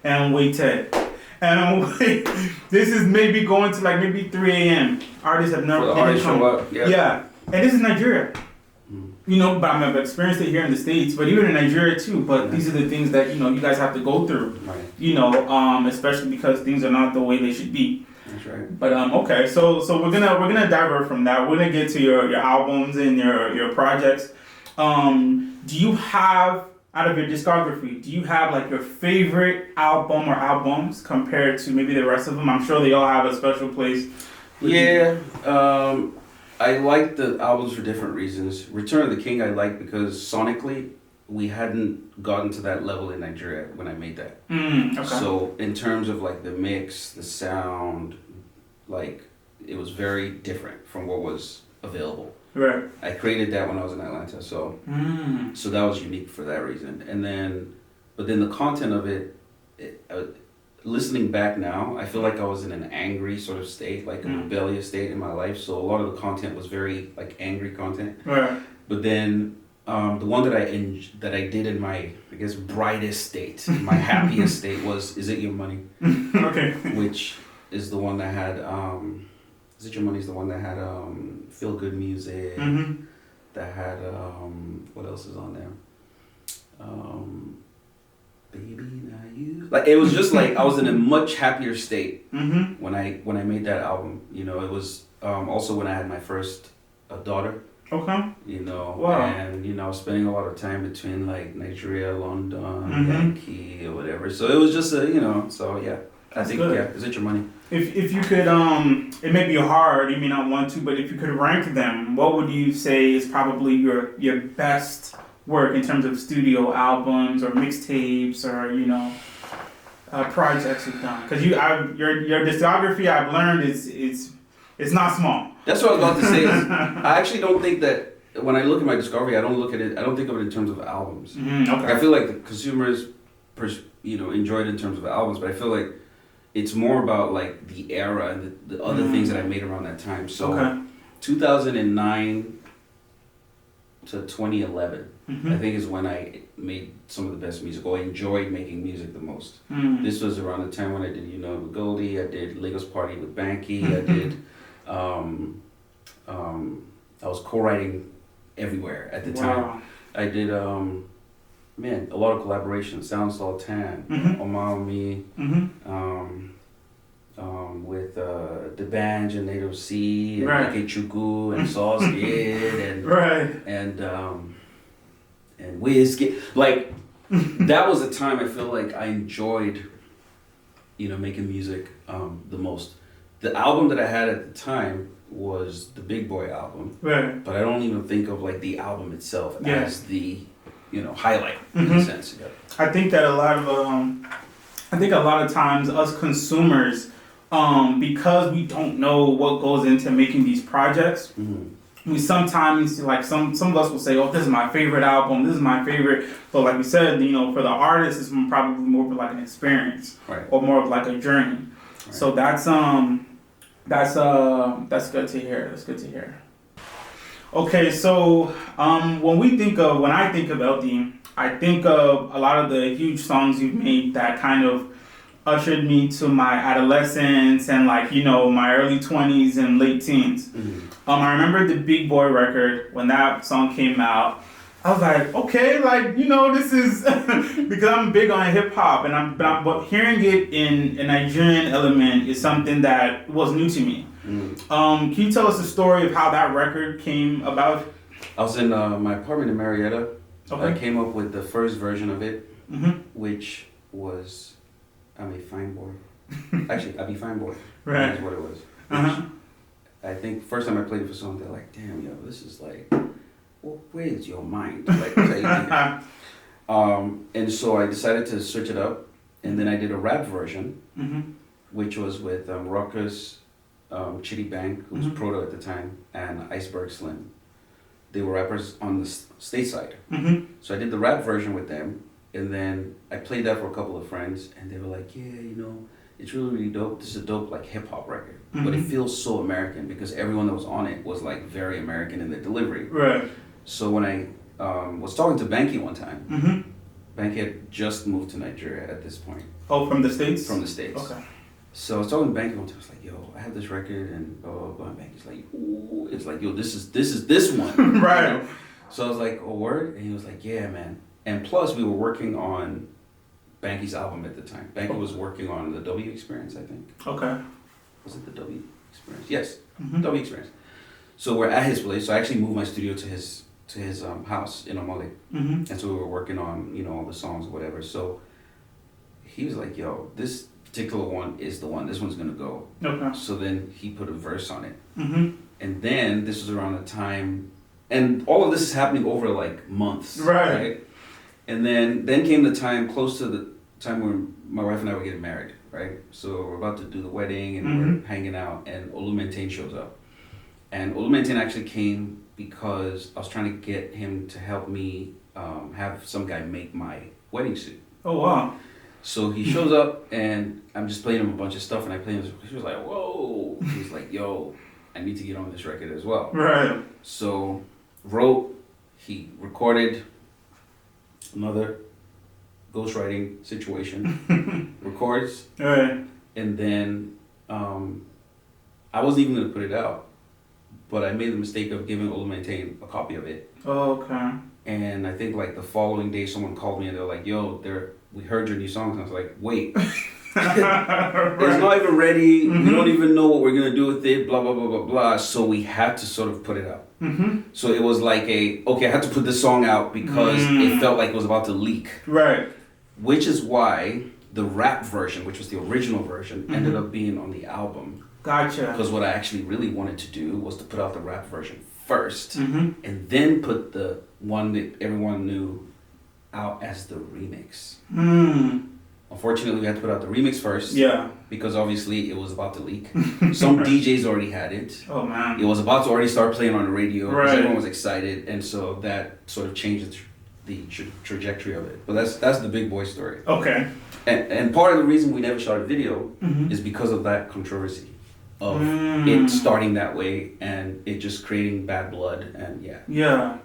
and waited. And this is maybe going to like maybe 3 a.m. Artists have never show up. Yeah. And this is Nigeria. You know, but I've experienced it here in the States, but even in Nigeria too. But these are the things that, you know, you guys have to go through. Right. You know, especially because things are not the way they should be. That's right. But okay, so we're gonna divert from that. We're gonna get to your albums and your projects. Do you have, out of your discography, do you have like your favorite album or albums compared to maybe the rest of them? I'm sure they all have a special place. Yeah, I like the albums for different reasons. Return of the King I like because sonically we hadn't gotten to that level in Nigeria when I made that. Okay. So in terms of like the mix, the sound, like it was very different from what was available. Right. I created that when I was in Atlanta, so so that was unique for that reason. And then, but then the content of it, listening back now, I feel like I was in an angry sort of state, like a rebellious state in my life. So a lot of the content was very like angry content. Right. But then the one that I did in my, I guess, brightest state, my happiest state was "Is It Your Money?" Okay. Which is the one that had "Is It Your Money" is the one that had feel good music. That had what else is on there? Baby, now you, like, it was just like I was in a much happier state when I made that album. You know, it was also when I had my first daughter. Okay. You know, wow. And you know, spending a lot of time between like Nigeria, London, Yankee, or whatever. So it was just so yeah. I think good. Yeah, Is It Your Money? If you could, it may be hard, you may not want to, but if you could rank them, what would you say is probably your best work in terms of studio albums or mixtapes or, you know, projects you've done? Because your discography, I've learned, it's not small. That's what I was about to say. I actually don't think that when I look at my discography, I don't think of it in terms of albums. Okay. I feel like the consumers, enjoy it in terms of albums, but I feel like it's more about like the era and the other things that I made around that time. So 2009 to 2011, I think is when I made some of the best music, or enjoyed making music the most. This was around the time when I did, with Goldie, I did Lagos Party with Banky, I did, I was co-writing everywhere at the time. I did, a lot of collaborations, Sound Sultan, Omami, with the Banj and Native C, and Ike Chuku, and Sauce Kid, and Whiskey. Like, that was a time I feel like I enjoyed, making music the most. The album that I had at the time was the Big Boy album, but I don't even think of like the album itself as the highlight in a sense. Yeah. I think that a lot of times us consumers, because we don't know what goes into making these projects, we sometimes, like some of us will say, oh, this is my favorite album, this is my favorite. But like we said, for the artist, it's probably more of like an experience, or more of like a journey. So that's good to hear. That's good to hear. Okay, so when I think of eLDee, I think of a lot of the huge songs you've made that kind of ushered me to my adolescence and my early 20s and late teens. I remember the Big Boy record when that song came out. I was like, okay, this is because I'm big on hip hop, but hearing it in a Nigerian element is something that was new to me. Can you tell us the story of how that record came about? I was in my apartment in Marietta. I came up with the first version of it, which was I'm a Fine Boy. Actually, I Be Fine Boy. That's what it was. I think first time I played it for someone, they're like, damn, yo, this is like, well, where's your mind? Like, and so I decided to switch it up, and then I did a rap version, which was with Ruckus, Chitty Bang, who was Proto at the time, and Iceberg Slim. They were rappers on the state side. So I did the rap version with them, and then I played that for a couple of friends, and they were like, yeah, it's really, really dope. This is a dope, hip hop record. But it feels so American because everyone that was on it was, very American in their delivery. So when I was talking to Banky one time, Mm-hmm. Banky had just moved to Nigeria at this point. Oh, from the States? From the States. Okay. So I was talking to Banky one time. I was like, yo, I have this record and blah, blah, blah. And Banky's like, ooh. It's like, yo, this is this one. Right. You know? So I was like, oh, word? And he was like, yeah, man. And plus, we were working on Banky's album at the time. Banky was working on the W Experience, I think. Okay. Was it the W Experience? Yes, Mm-hmm. W Experience. So we're at his place. So I actually moved my studio to his house in Omale. Mm-hmm. And so we were working on, you know, all the songs or whatever. So he was like, yo, this particular one is the one. This one's going to go. Okay. So then he put a verse on it. Mm-hmm. And then this was around the time, and all of this is happening over like months. Right. And then came the time, close to the time when my wife and I were getting married, right? So we're about to do the wedding and we're hanging out, and Olumentane shows up. And Olumentane actually came because I was trying to get him to help me have some guy make my wedding suit. Oh, wow. So he shows up and I'm just playing him a bunch of stuff, and I play him. He was like, whoa. He was like, yo, I need to get on this record as well. Right. So he recorded another ghostwriting situation, records, Right. and then I wasn't even going to put it out, but I made the mistake of giving Olumentane a copy of it. Oh, okay. And I think like the following day someone called me and they're like, yo, we heard your new songs. And I was like, wait, it's not even ready. Mm-hmm. We don't even know what we're going to do with it, blah, blah, blah, blah, blah. So we had to sort of put it out. Mm-hmm. So it was like I had to put this song out because it felt like it was about to leak. Right. Which is why the rap version, which was the original version, ended up being on the album. Gotcha. Because what I actually really wanted to do was to put out the rap version first, Mm-hmm. and then put the one that everyone knew out as the remix. Mm. Unfortunately, we had to put out the remix first. Yeah. Because obviously it was about to leak. Some DJs already had it. Oh, man. It was about to already start playing on the radio. Right. Everyone was excited, and so that sort of changed the trajectory of it. But that's the big boy story. Okay. And part of the reason we never shot a video Mm-hmm. is because of that controversy of it starting that way and it just creating bad blood, and Yeah.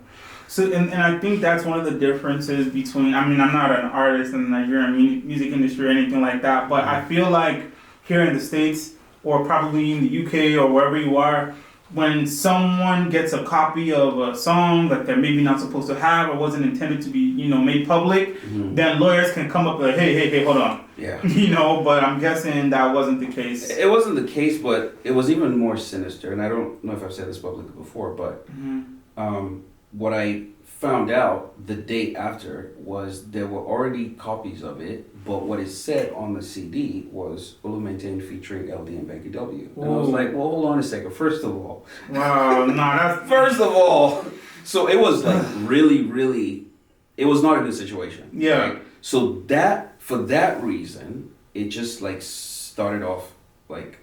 So, and I think that's one of the differences between, I mean, I'm not an artist in the Nigerian music industry or anything like that, but I feel like here in the States, or probably in the UK or wherever you are, when someone gets a copy of a song that they're maybe not supposed to have or wasn't intended to be, made public, then lawyers can come up like, hey, hold on. Yeah. But I'm guessing that wasn't the case. It wasn't the case, but it was even more sinister, and I don't know if I've said this publicly before, but what I found out the day after was there were already copies of it, but what it said on the CD was Olumentane featuring eLDee and Banky W. And I was like, well, hold on a second. First of all, wow, no, that's first of all, so it was like really, really, it was not a good situation. Yeah. Right? So for that reason, it just like started off like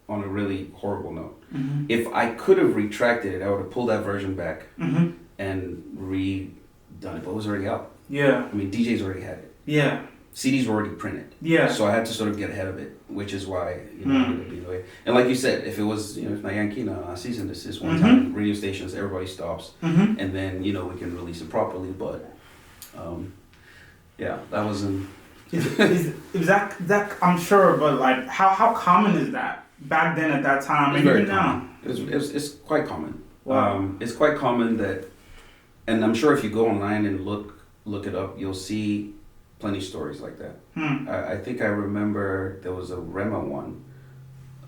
on a really horrible note. Mm-hmm. If I could have retracted it, I would have pulled that version back and redone it, but it was already out. Yeah. I mean, DJs already had it. Yeah. CDs were already printed. Yeah. So I had to sort of get ahead of it, which is why, it ended up being the way. And like you said, if it was, if Nigerian cease and desist one time, radio stations, everybody stops, and then, we can release it properly. But, that wasn't... Is that I'm sure, but like, how common is that back then at that time? It's very common. It's quite common. Wow. It's quite common that, and I'm sure if you go online and look it up, you'll see plenty of stories like that. I think I remember there was a Rema one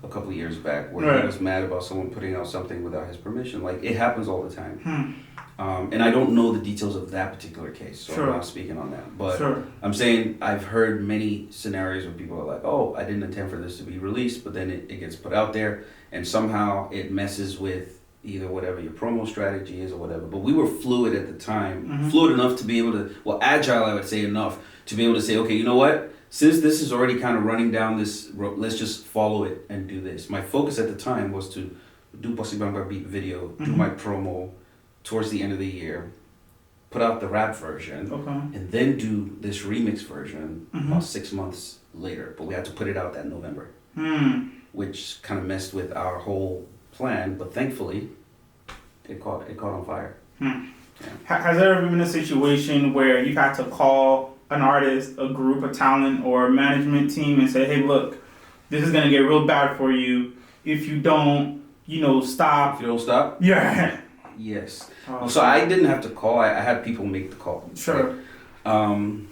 a couple of years back where he was mad about someone putting out something without his permission. Like, it happens all the time. And I don't know the details of that particular case, so I'm not speaking on that. But I'm saying I've heard many scenarios where people are like, oh, I didn't intend for this to be released, but then it gets put out there, and somehow it messes with either whatever your promo strategy is or whatever. But we were fluid at the time, fluid enough to be able to, agile, I would say, enough to be able to say, okay, you know what? Since this is already kind of running down this road, let's just follow it and do this. My focus at the time was to do Banga Beat video, do my promo towards the end of the year, put out the rap version, and then do this remix version about 6 months later. But we had to put it out that November, which kind of messed with our whole plan. But thankfully, it caught on fire. Has there ever been a situation where you've had to call an artist, a group, a talent, or a management team and say, hey, look, this is going to get real bad for you if you don't, stop? If you don't stop? Yeah. Yes. So I didn't have to call. I had people make the call. Sure. Right?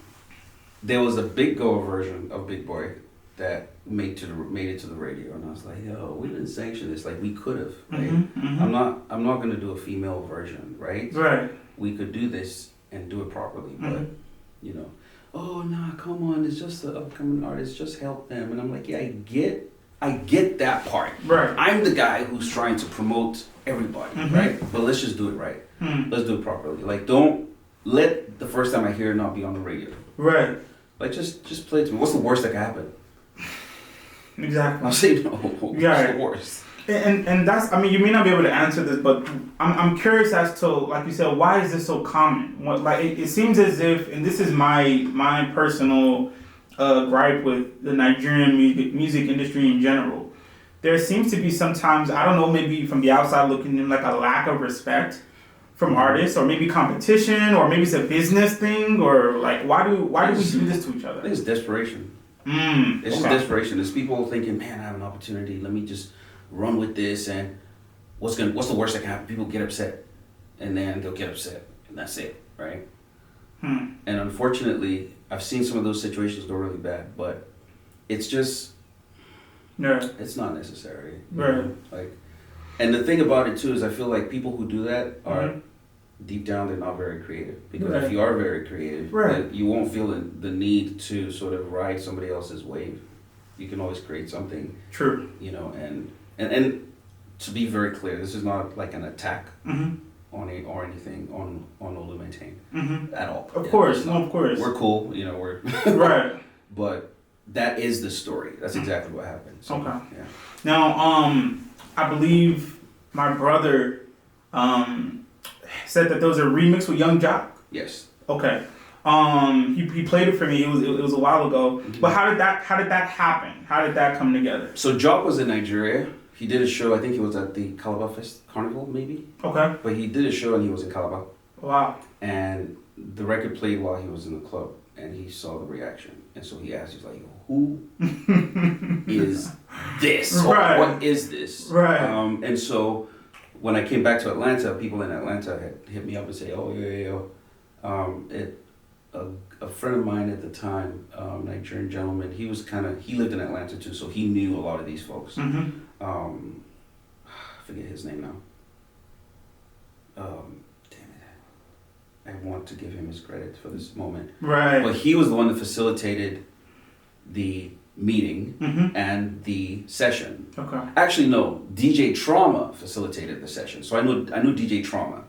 There was a Big Go version of Big Boy that made it to the radio, and I was like, yo, we didn't sanction this. Like, we could have. Right? I'm not going to do a female version, right? Right. We could do this and do it properly, but oh nah, come on, it's just an upcoming artist, just help them. And I'm like, yeah, I get that part. Right. I'm the guy who's trying to promote everybody, right? But let's just do it right. Let's do it properly. Like, don't let the first time I hear it not be on the radio. Right. Like, just play it to me. What's the worst that can happen? Exactly. I'll say no. What's the worst? And that's, you may not be able to answer this, but I'm curious as to, like you said, why is this so common? It seems as if, and this is my personal gripe with the Nigerian music industry in general, there seems to be sometimes, I don't know, maybe from the outside looking in, like a lack of respect from artists, or maybe competition, or maybe it's a business thing, or like why do we do this to each other? I think it's desperation. It's just desperation. It's people thinking, man, I have an opportunity. Let me just run with this, and what's the worst that can happen? People get upset, and then they'll get upset, and that's it, right? And unfortunately, I've seen some of those situations go really bad, but it's just, it's not necessary. Right. Like, and the thing about it too is I feel like people who do that are deep down, they're not very creative, because if you are very creative, then you won't feel the need to sort of ride somebody else's wave. You can always create something. True. And to be very clear, this is not like an attack on it or anything on Olu Maintain at all. Of course, no, of course. We're cool, we're right. But that is the story. That's exactly what happened. So, okay. Yeah. Now, I believe my brother said that there was a remix with Young Jock. Yes. Okay. He played it for me. It was a while ago. But how did that happen? How did that come together? So Jock was in Nigeria. He did a show. I think he was at the Calabar Carnival, maybe. Okay. But he did a show and he was in Calabar. Wow. And the record played while he was in the club, and he saw the reaction, and so he asked, he's like, "Who is this? Right. What is this?" Right. And so when I came back to Atlanta, people in Atlanta had hit me up and say, "Oh, a friend of mine at the time, Nigerian gentleman, he lived in Atlanta too, so he knew a lot of these folks. I forget his name now. Damn it. I want to give him his credit for this moment. Right. But he was the one that facilitated the meeting and the session. Okay. Actually, no, DJ Trauma facilitated the session. So I knew DJ Trauma.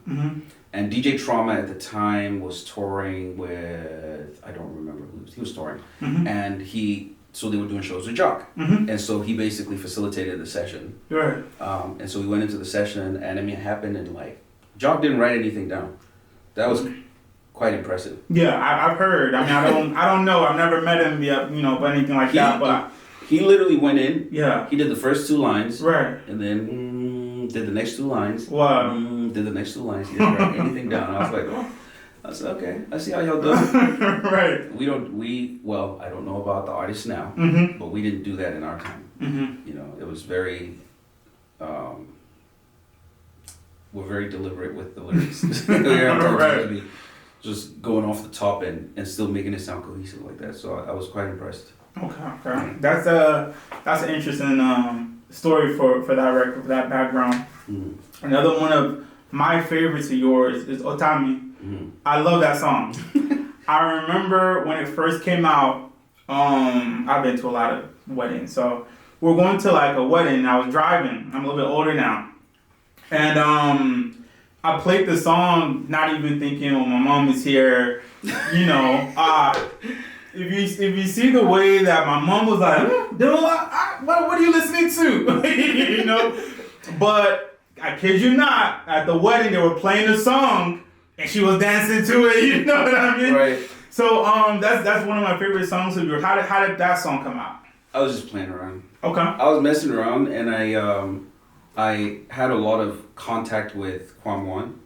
And DJ Trauma at the time was touring with, I don't remember who he was touring. And so they were doing shows with Jock. And so he basically facilitated the session. Right. And so we went into the session, and it happened, and like, Jock didn't write anything down. That was quite impressive. Yeah, I've heard. I don't know. I've never met him yet, but anything like that. But he literally went in. Yeah. He did the first 2 lines. Right. And then did the next 2 lines. Wow. Did the next 2 lines. He didn't write anything down. I was like, oh. I said, okay, I see how y'all do it. Right. Well, I don't know about the artists now, but we didn't do that in our time. It was very, we're very deliberate with the lyrics. Right. Just going off the top and still making it sound cohesive like that. So I was quite impressed. Okay. That's an interesting story for that record, for that background. Another one of my favorites of yours is Otami. I love that song. I remember when it first came out, I've been to a lot of weddings. So we're going to like a wedding. I was driving. I'm a little bit older now. And I played the song not even thinking, oh, my mom is here. If you see the way that my mom was like, what are you listening to? But I kid you not, at the wedding they were playing the song and she was dancing to it. You know what I mean? Right. So that's one of my favorite songs of yours. How did that song come out? I was just playing around. Okay. I was messing around, and I had a lot of contact with Kwam One,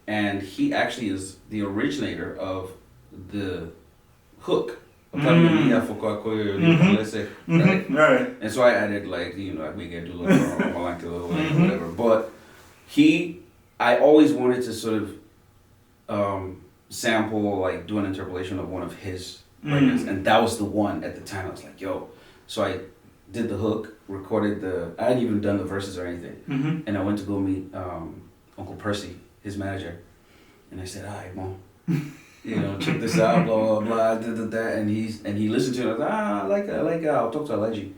and he actually is the originator of the hook. Right? Right. And so I added like, you know, we get do a little whatever. But I always wanted to sort of sample, like do an interpolation of one of his records, and that was the one at the time. I was like, yo. So I did the hook, recorded I hadn't even done the verses or anything, and I went to go meet Uncle Percy, his manager, and I said, all right, Mom. You know, check this out, blah, blah, blah, and he listened to it, I was like, I like it, I'll talk to Aleji.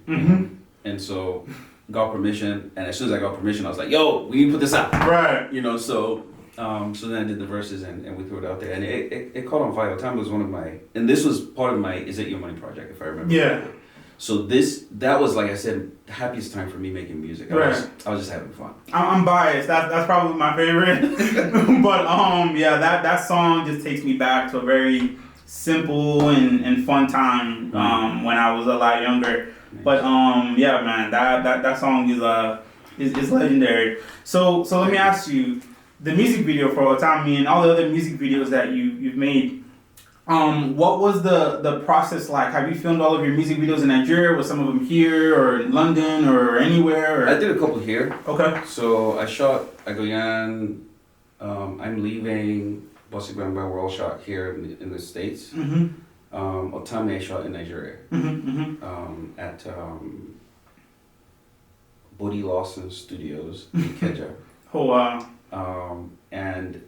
And so, got permission, and as soon as I got permission, I was like, yo, we need to put this out. Right. You know, so then I did the verses, and we threw it out there, and it caught on fire. Time was one of my, and this was part of my Is It Your Money project, if I remember. Yeah. So that was, like I said, the happiest time for me making music. I was just having fun. I'm biased. That's probably my favorite. But yeah, that song just takes me back to a very simple and fun time when I was a lot younger. Nice. But yeah, man, that song is legendary. So let me ask you, the music video for Otami and all the other music videos that you've made. What was the process like? Have you filmed all of your music videos in Nigeria? Was some of them here or in London or anywhere? Or? I did a couple here. Okay. So I shot Agoyan, I'm Leaving, Bossy Bamba were all shot here in the States. Otami I shot in Nigeria. At Bodhi Lawson Studios in Ikeja. Oh wow. And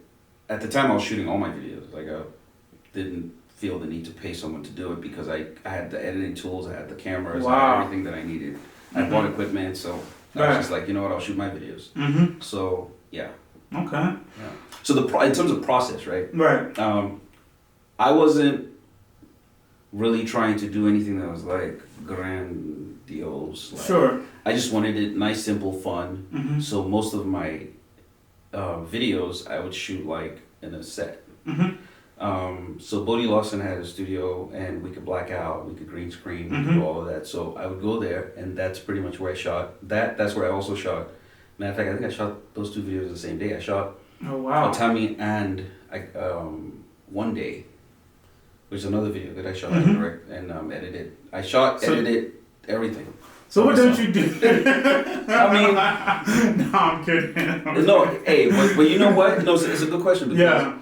at the time I was shooting all my videos. Like didn't feel the need to pay someone to do it because I had the editing tools, I had the cameras, I had everything that I needed. I bought equipment, so I was just like, you know what, I'll shoot my videos. So yeah. Okay. Yeah. So in terms of process, right? Right. I wasn't really trying to do anything that was like grandiose. Like, sure. I just wanted it nice, simple, fun. So most of my videos I would shoot like in a set. So Bodhi Lawson had a studio and we could black out, we could green screen, we could do all of that. So I would go there and that's pretty much where I shot. That's where I also shot. Matter of fact, I think I shot those two videos the same day. I shot Otami and One Day, which is another video that I shot and edited. I shot, edited, everything. So what don't you do? I mean... No, I'm kidding. No, hey, but you know what? No, it's a good question because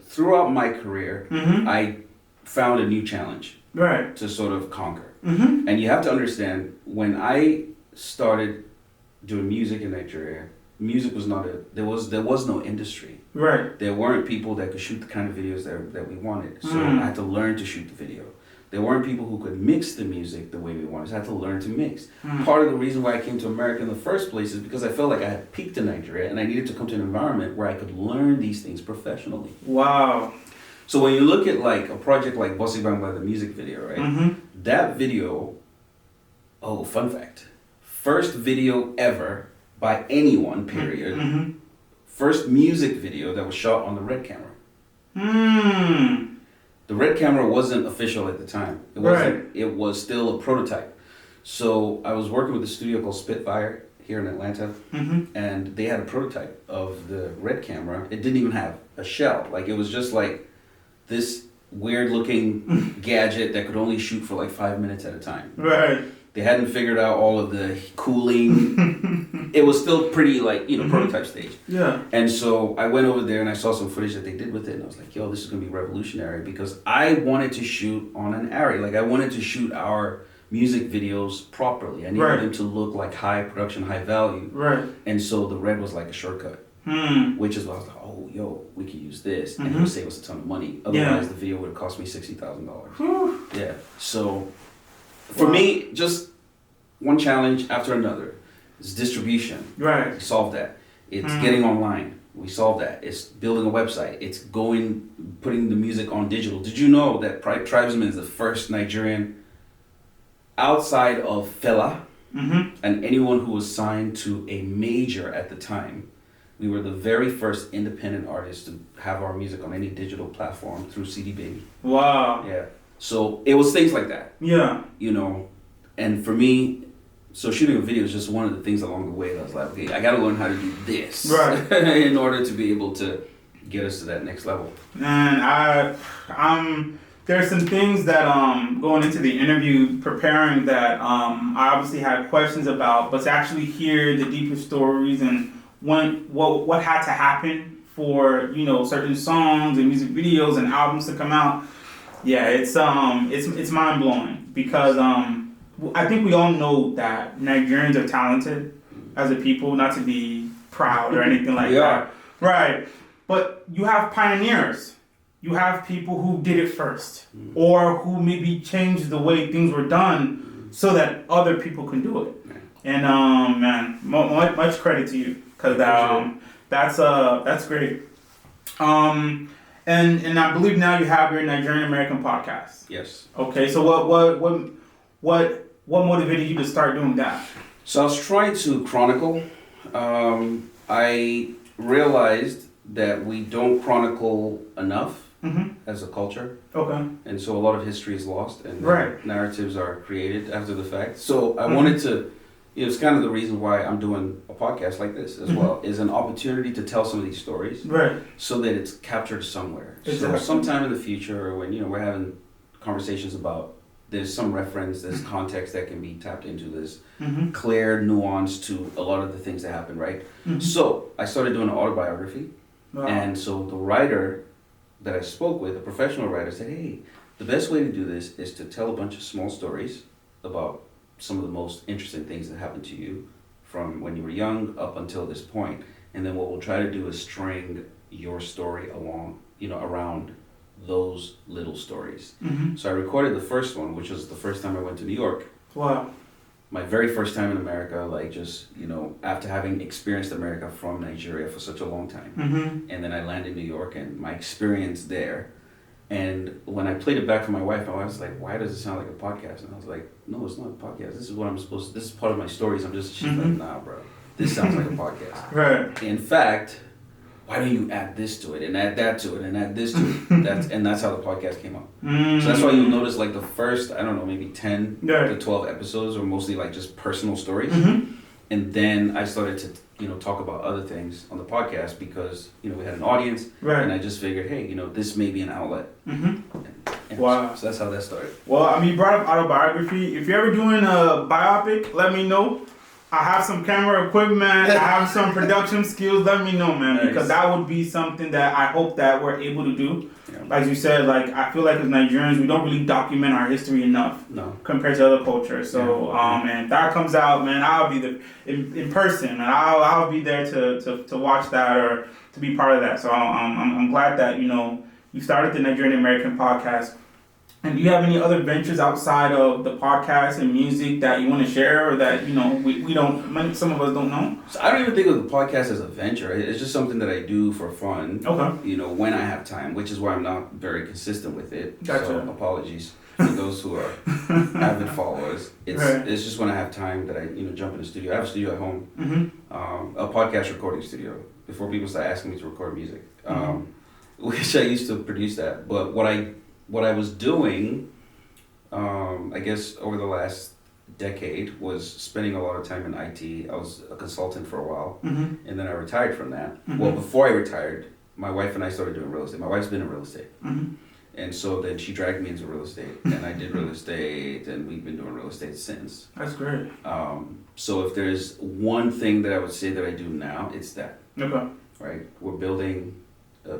throughout my career, I found a new challenge to sort of conquer. And you have to understand, when I started doing music in Nigeria, music was not there was no industry. Right. There weren't people that could shoot the kind of videos that we wanted. So I had to learn to shoot the video. There weren't people who could mix the music the way we wanted. So I had to learn to mix. Part of the reason why I came to America in the first place is because I felt like I had peaked in Nigeria and I needed to come to an environment where I could learn these things professionally. Wow. So when you look at like a project like Bossy Bamba, the music video, right? That video, fun fact, first video ever by anyone, period. First music video that was shot on the Red camera. The Red camera wasn't official at the time. It wasn't. It was still a prototype. So I was working with a studio called Spitfire here in Atlanta, and they had a prototype of the Red camera. It didn't even have a shell. Like it was just like this weird looking gadget that could only shoot for like 5 minutes at a time. Right. They hadn't figured out all of the cooling. It was still pretty like, prototype stage. Yeah. And so I went over there and I saw some footage that they did with it and I was like, yo, this is gonna be revolutionary because I wanted to shoot on an array. Like I wanted to shoot our music videos properly. I needed them to look like high production, high value. Right. And so the Red was like a shortcut. Which is why I was like, we could use this and it would save us a ton of money. Otherwise the video would have cost me $60,000. Yeah. So for me, just one challenge after another. It's distribution. Right. We solved that. It's getting online. We solved that. It's building a website. It's putting the music on digital. Did you know that Tribesman is the first Nigerian outside of Fela and anyone who was signed to a major at the time? We were the very first independent artists to have our music on any digital platform through CD Baby. Wow. Yeah. So it was things like that. Yeah. And for me, so shooting a video is just one of the things along the way that I was like, okay, I got to learn how to do this in order to be able to get us to that next level? Man, there's some things that going into the interview preparing that I obviously had questions about, but to actually hear the deeper stories and what had to happen for certain songs and music videos and albums to come out. Yeah, it's mind blowing because I think we all know that Nigerians are talented as a people, not to be proud or anything like that. Right. But you have pioneers. You have people who did it first or who maybe changed the way things were done so that other people can do it. And man, much credit to you because that's great. And I believe now you have your Nigerian American podcast. Yes. Okay, so what motivated you to start doing that? So I was trying to chronicle. I realized that we don't chronicle enough as a culture. Okay. And so a lot of history is lost and narratives are created after the fact. So I wanted to, it's kind of the reason why I'm doing a podcast like this as well, is an opportunity to tell some of these stories. Right. So that it's captured somewhere. Exactly. So sometime in the future when, we're having conversations about there's some reference, there's context that can be tapped into, this clear nuance to a lot of the things that happen, right? So I started doing an autobiography. Wow. And so the writer that I spoke with, a professional writer, said, hey, the best way to do this is to tell a bunch of small stories about some of the most interesting things that happened to you from when you were young up until this point. And then what we'll try to do is string your story along, around those little stories. So I recorded the first one, which was the first time I went to New York. Wow. My very first time in America, after having experienced America from Nigeria for such a long time. And then I landed in New York and my experience there. And when I played it back for my wife was like, why does it sound like a podcast? And I was like, no, it's not a podcast. This is what this is part of my stories. She's like, nah, bro, this sounds like a podcast. Right. In fact, why don't you add this to it and add that to it and add this to it? That's how the podcast came up. So that's why you'll notice the first, I don't know, maybe 10 to 12 episodes are mostly just personal stories. And then I started to, talk about other things on the podcast because, we had an audience. Right. And I just figured, hey, this may be an outlet. And wow. So that's how that started. Well, you brought up autobiography. If you're ever doing a biopic, let me know. I have some camera equipment, I have some production skills, let me know, man, because that would be something that I hope that we're able to do. Yeah. As you said, I feel like as Nigerians, we don't really document our history enough compared to other cultures. So, man, that comes out, man, I'll be there in person, and I'll be there to watch that or to be part of that. So I'm glad that, you started the Nigerian American podcast. And do you have any other ventures outside of the podcast and music that you want to share or that, we don't, some of us don't know? So I don't even think of the podcast as a venture. It's just something that I do for fun. Okay. When I have time, which is why I'm not very consistent with it. Gotcha. So apologies for those who are avid followers. It's just when I have time that I, jump in the studio. I have a studio at home, a podcast recording studio before people start asking me to record music, which I used to produce that. But what I was doing, I guess over the last decade, was spending a lot of time in IT. I was a consultant for a while, and then I retired from that. Well, before I retired, my wife and I started doing real estate. My wife's been in real estate. And so then she dragged me into real estate, and I did real estate, and we've been doing real estate since. That's great. So if there's one thing that I would say that I do now, it's that. Okay. Right? We're building a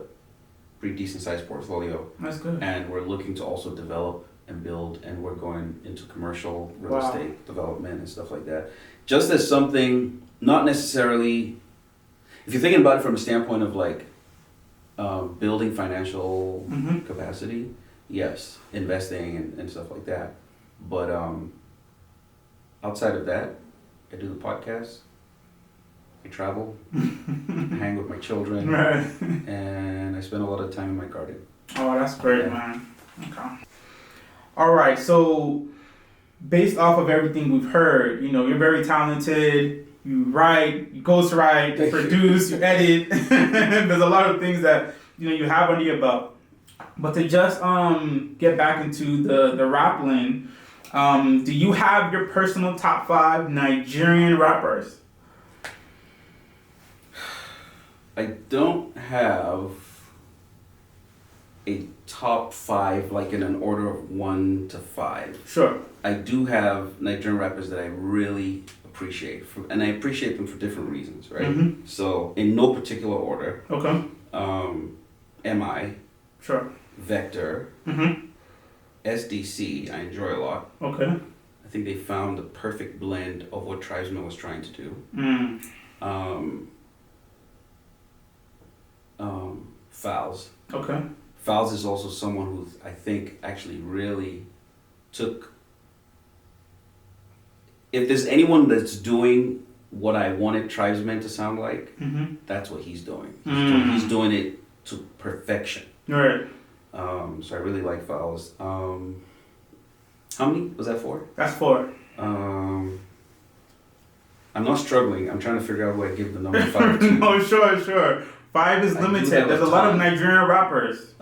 pretty decent sized portfolio. That's good. And we're looking to also develop and build, and we're going into commercial real estate development and stuff like that. Just as something, not necessarily, if you're thinking about it from a standpoint of building financial capacity, yes, investing and stuff like that. But outside of that, I do the podcast. I travel, hang with my children, and I spend a lot of time in my garden. Oh, that's great, man. Okay. All right, so based off of everything we've heard, you're very talented. You write, you ghostwrite, you produce, you edit. There's a lot of things that you have under your belt. But to just get back into the rap lane, do you have your personal top 5 Nigerian rappers? I don't have a top 5, like in an order of 1 to 5. Sure. I do have Nigerian rappers that I really appreciate, and I appreciate them for different reasons, right? Mm-hmm. So, in no particular order. Okay. MI. Sure. Vector. Mm-hmm. SDC, I enjoy a lot. Okay. I think they found the perfect blend of what Tribesman was trying to do. Fowls. Okay. Fowls is also someone who I think actually really took. If there's anyone that's doing what I wanted Tribesmen to sound like, mm-hmm. that's what he's doing. He's doing it to perfection. Right. So I really like Fowls. How many? Was that 4? That's 4. I'm not struggling. I'm trying to figure out who I give the number 5 to. No, sure. 5 is limited. There's a lot of Nigerian rappers.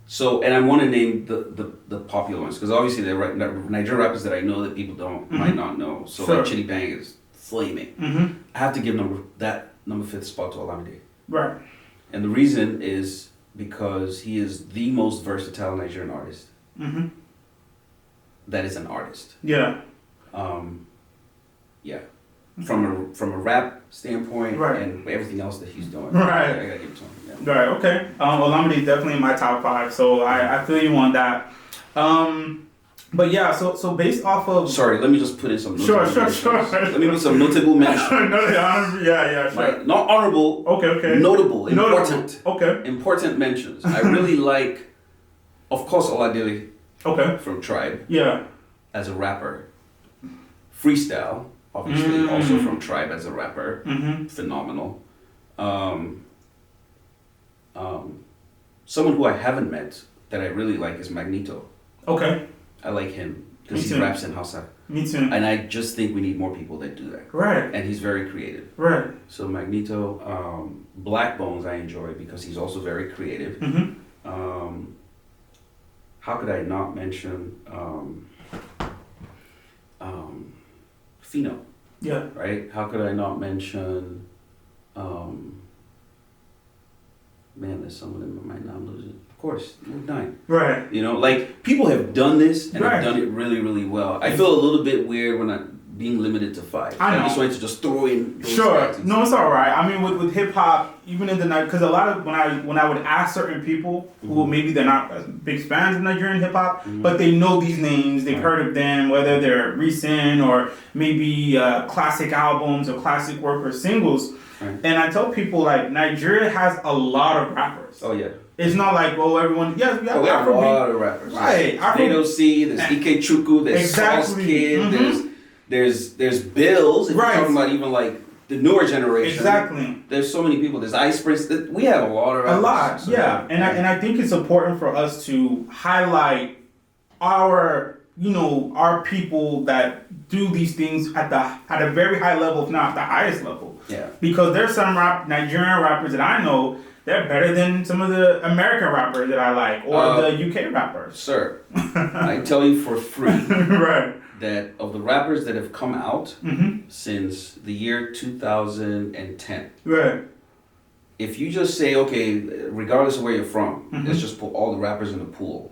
So, and I want to name the popular ones, because obviously there are Nigerian rappers that I know that people might not know. So Sure. like Chitty Bang is flaming. Mm-hmm. I have to give number 5th spot to Olamide. Right. And the reason is because he is the most versatile Nigerian artist. Mm-hmm. That is an artist. Yeah. Yeah. From a rap standpoint, Right. and everything else that he's doing. Right. I gotta give it to him. Yeah. Right. Okay. Olamide is definitely in my top 5, so I feel you on that. But yeah, so based off of. Sorry, let me just put in some. Sure. Let me put some notable mentions. Yeah, sure. Like, not honorable. Okay. Notable, important. Okay. Important mentions. I really like, of course, Oladile. Okay. From Tribe. Yeah. As a rapper. Freestyle, obviously, also from Tribe as a rapper. Mm-hmm. Phenomenal. Someone who I haven't met that I really like is Magneto. Okay. I like him because he raps in Hausa. Me too. And I just think we need more people that do that. Right. And he's very creative. Right. So Magneto, Black Bones I enjoy because he's also very creative. Mm-hmm. How could I not mention Fino? Yeah. Right? How could I not mention man, there's someone in my mind now I'm losing. Of course, Luke 9. Right. You know, like people have done this and Right. have done it really, really well. I feel a little bit weird when I'm being limited to 5. I know. just wanted to just throw in those Sure. guys. No, it's all right. I mean, with hip hop, even in the night, because a lot of when I would ask certain people who maybe they're not big fans of Nigerian hip hop, but they know these names, they've heard of them, whether they're recent or maybe classic albums or classic work or singles. Right. And I tell people like Nigeria has a lot of rappers. Oh yeah. It's not like, oh, everyone. Yes, we have we have a Afrobeat. lot of rappers. Right. Nato C, there's Ike Chukwu, there's Exactly. Sauce Kid, Mhm. there's Bills. If Right. you're talking about even like the newer generation. Exactly. There's so many people. There's Ice Prince. We have a lot of rappers. A lot, So, yeah. And I think it's important for us to highlight our people that do these things at a very high level, if not the highest level. Yeah. Because there's some Nigerian rappers that I know they're better than some of the American rappers that I like or the UK rappers. Sir, I tell you for free Right. that of the rappers that have come out Mm-hmm. since the year 2010, Right. if you just say, okay, regardless of where you're from, Mhm. let's just put all the rappers in the pool.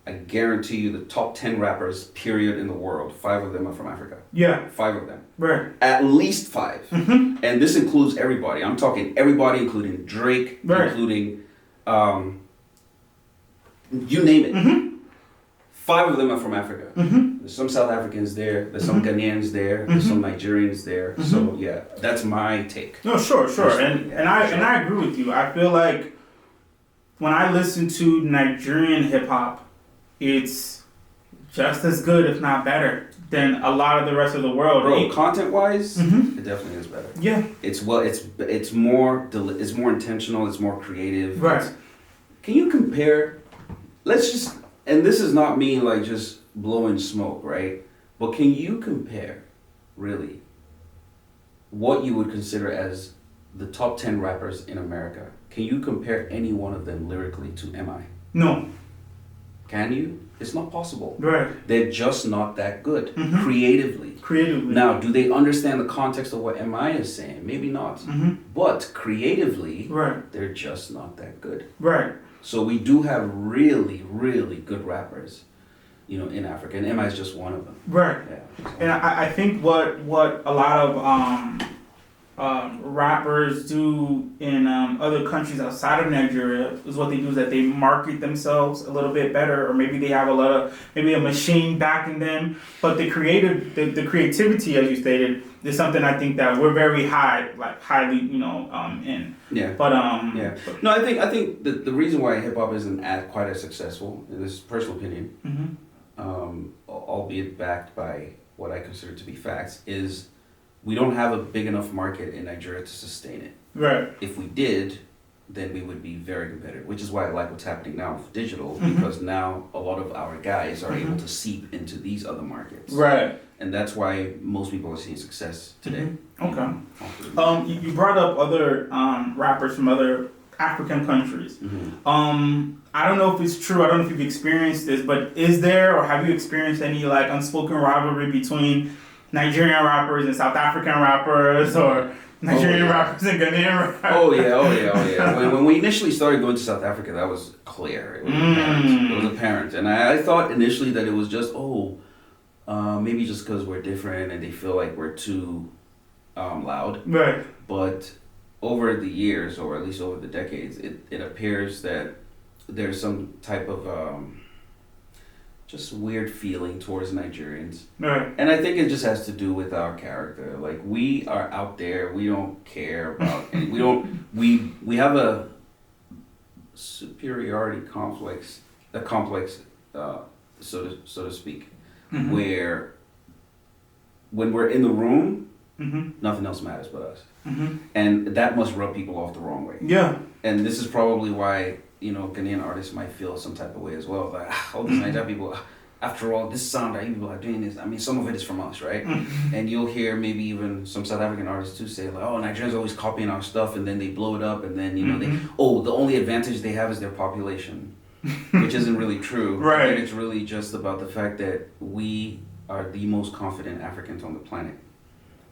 I guarantee you the top 10 rappers, period, in the world, 5 of them are from Africa. Yeah. 5 of them. Right. At least 5. Mm-hmm. And this includes everybody. I'm talking everybody, including Drake, Right. including, you name it. Mm-hmm. 5 of them are from Africa. Mm-hmm. There's some South Africans there. There's some Ghanaians there. There's some Nigerians there. So yeah, that's my take. No, sure, and Yeah, I agree with you. I feel like when I listen to Nigerian hip hop, it's just as good, if not better, than a lot of the rest of the world. Bro, content wise, Mhm. it definitely is better. Yeah. It's more intentional. It's more creative. Right. Can you compare? Let's just, and this is not me like just blowing smoke, right? But can you compare, really, what you would consider as the top 10 rappers in America? Can you compare any one of them lyrically to MI? No. Can you? It's not possible. Right. They're just not that good creatively. Creatively. Now, do they understand the context of what MI is saying? Maybe not. But creatively, they're just not that good. Right. So we do have really, really good rappers, you know, in Africa, and MI is just one of them. Right. Yeah. And I think what a lot of rappers do in other countries outside of Nigeria is what they do is that they market themselves a little bit better, or maybe they have maybe a machine backing them. But the creativity, as you stated, is something I think that we're very highly, you know, in. Yeah. But No, I think the reason why hip hop isn't quite as successful, in this personal opinion, albeit backed by what I consider to be facts, is we don't have a big enough market in Nigeria to sustain it. Right. If we did, then we would be very competitive, which is why I like what's happening now with digital, because now a lot of our guys are able to seep into these other markets. Right. And that's why most people are seeing success today. Okay. You brought up other rappers from other African countries. I don't know if it's true, I don't know if you've experienced this, but is there, or have you experienced any like unspoken rivalry between Nigerian rappers and South African rappers, or Nigerian rappers and Ghanaian rappers? Oh yeah. When we initially started going to South Africa, that was clear. It was apparent. It was apparent. And I thought initially that it was just, maybe just because we're different and they feel like we're too loud. Right. But over the years, or at least over the decades, it appears that there's some type of just weird feeling towards Nigerians. Right. And I think it just has to do with our character. Like, we are out there, we don't care about and we have a superiority complex, so to speak, where when we're in the room, nothing else matters but us. And that must rub people off the wrong way. Yeah. And this is probably why, you know, Ghanaian artists might feel some type of way as well. Like, all these Nigerian people, after all, this sound that you people are doing this, I mean, some of it is from us, right? And you'll hear maybe even some South African artists too say, like, oh, Nigerians always copying our stuff, and then they blow it up, and then, you know, the only advantage they have is their population, which isn't really true. Right. And it's really just about the fact that we are the most confident Africans on the planet.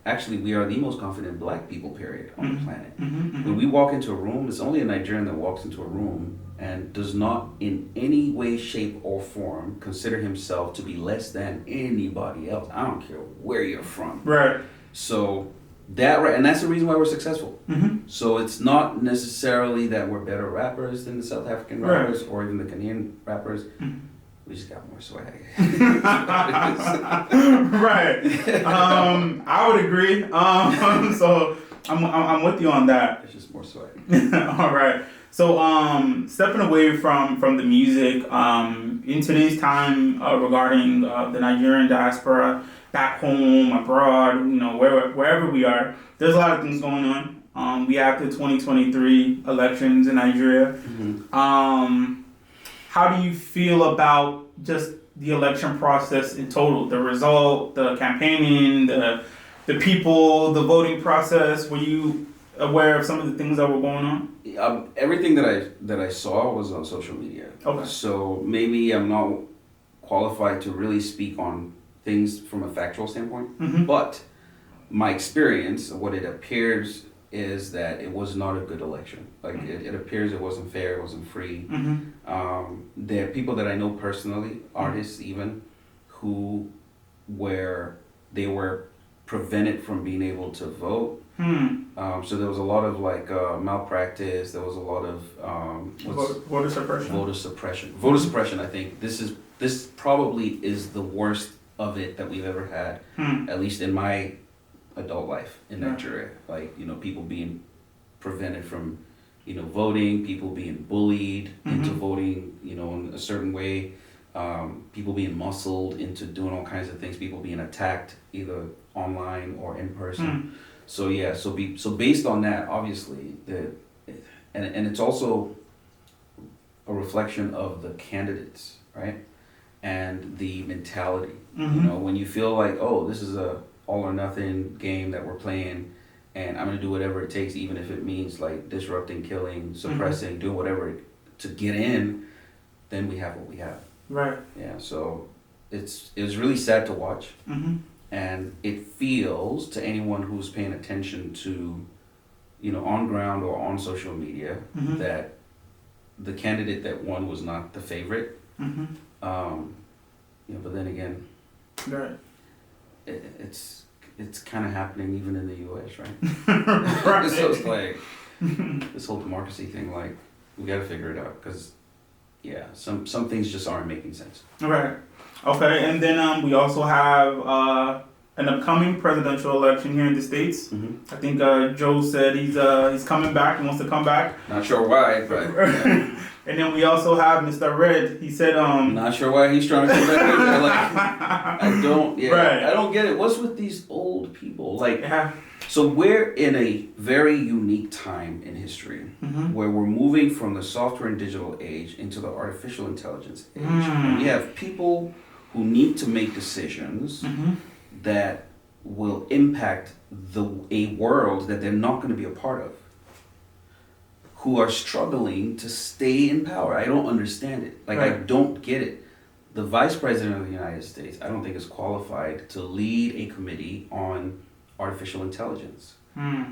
Actually, we are the most confident black people, period, on the planet. When we walk into a room, it's only a Nigerian that walks into a room and does not in any way, shape, or form consider himself to be less than anybody else. I don't care where you're from. Right. So and that's the reason why we're successful. So it's not necessarily that we're better rappers than the South African rappers or even the Ghanaian rappers. We just got more swag. Right. I would agree. So I'm with you on that. It's just more swag. All right. So stepping away from the music, in today's time regarding the Nigerian diaspora, back home, abroad, you know, wherever we are, there's a lot of things going on. We have the 2023 elections in Nigeria. How do you feel about just the election process in total? The result, the campaigning, the people, the voting process. Were you aware of some of the things that were going on? Everything that I saw was on social media. Okay. So maybe I'm not qualified to really speak on things from a factual standpoint, but my experience, what it appears is that it was not a good election. Like it appears it wasn't fair, it wasn't free. There are people that I know personally, artists even, who were prevented from being able to vote. So there was a lot of like malpractice. There was a lot of voter suppression. Voter suppression. I think this probably is the worst of it that we've ever had, at least in my adult life in Nigeria. Like, you know, people being prevented from, you know, voting, people being bullied into voting, you know, in a certain way, people being muscled into doing all kinds of things, people being attacked either online or in person. So yeah, so based on that, obviously, and it's also a reflection of the candidates, right? And the mentality. You know, when you feel like, oh, this is a all or nothing game that we're playing, and I'm gonna do whatever it takes, even if it means like disrupting, killing, suppressing, doing whatever to get in, then we have what we have. Right. Yeah, so it's really sad to watch, and it feels to anyone who's paying attention to, on ground or on social media, that the candidate that won was not the favorite. But then again, right. It's kind of happening even in the U.S., right? Right. So it's like this whole democracy thing. Like, we got to figure it out because, yeah, some things just aren't making sense. Right. Okay, and then we also have an upcoming presidential election here in the States. I think Joe said he's coming back. He wants to come back. Not sure why, but. Yeah. And then we also have Mr. Red. He said, Not sure why he's trying to come back either. Like, I don't. Yeah. Right. I don't get it. What's with these old people? Like. Yeah. So we're in a very unique time in history where we're moving from the software and digital age into the artificial intelligence age. And we have people who need to make decisions that will impact a world that they're not going to be a part of, who are struggling to stay in power. I don't understand it. Like, right. I don't get it. The Vice President of the United States, I don't think is qualified to lead a committee on artificial intelligence.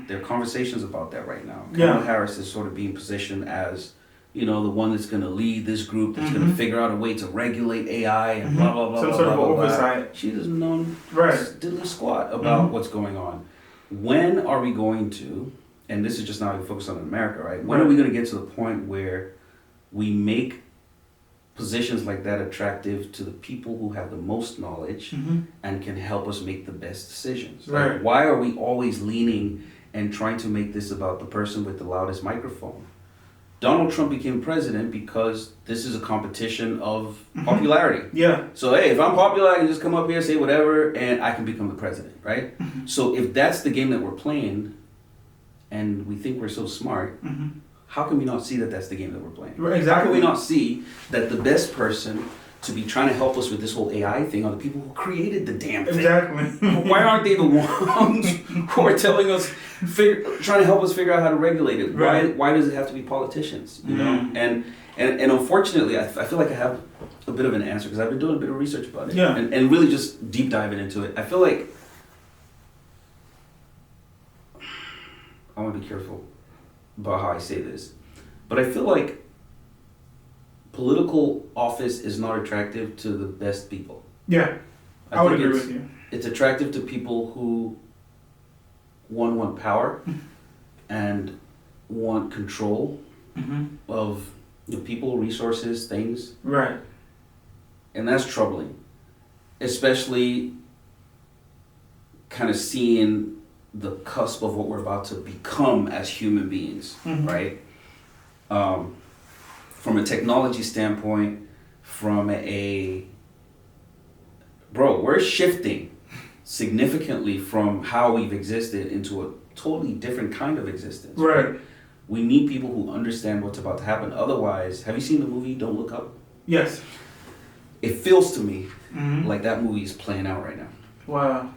There are conversations about that right now. Kamala Harris is sort of being positioned as, the one that's going to lead this group, that's going to figure out a way to regulate AI and blah, blah, blah, some blah, sort blah, of blah, oversight. She doesn't know right. diddly squat about what's going on. When are we going to, and this is just now we focus on America, right? When are we going to get to the point where we make positions like that attractive to the people who have the most knowledge and can help us make the best decisions? Right. Like, why are we always leaning and trying to make this about the person with the loudest microphone? Donald Trump became president because this is a competition of popularity. Yeah. So, hey, if I'm popular, I can just come up here, say whatever, and I can become the president, right? So if that's the game that we're playing, and we think we're so smart, how can we not see that that's the game that we're playing? Right, exactly. How can we not see that the best person to be trying to help us with this whole AI thing are the people who created the damn thing? Exactly. Why aren't they the ones who are telling us, trying to help us figure out how to regulate it? Right. Why does it have to be politicians? You know? And unfortunately, I feel like I have a bit of an answer because I've been doing a bit of research about it. Yeah. And really just deep diving into it. I feel like I want to be careful about how I say this, but I feel like political office is not attractive to the best people. Yeah, I would agree with you. It's attractive to people who want power and want control of people, resources, things. Right. And that's troubling, especially kind of seeing the cusp of what we're about to become as human beings, right? From a technology standpoint, we're shifting significantly from how we've existed into a totally different kind of existence. Right. We need people who understand what's about to happen. Otherwise, have you seen the movie Don't Look Up? Yes. It feels to me like that movie is playing out right now. Wow.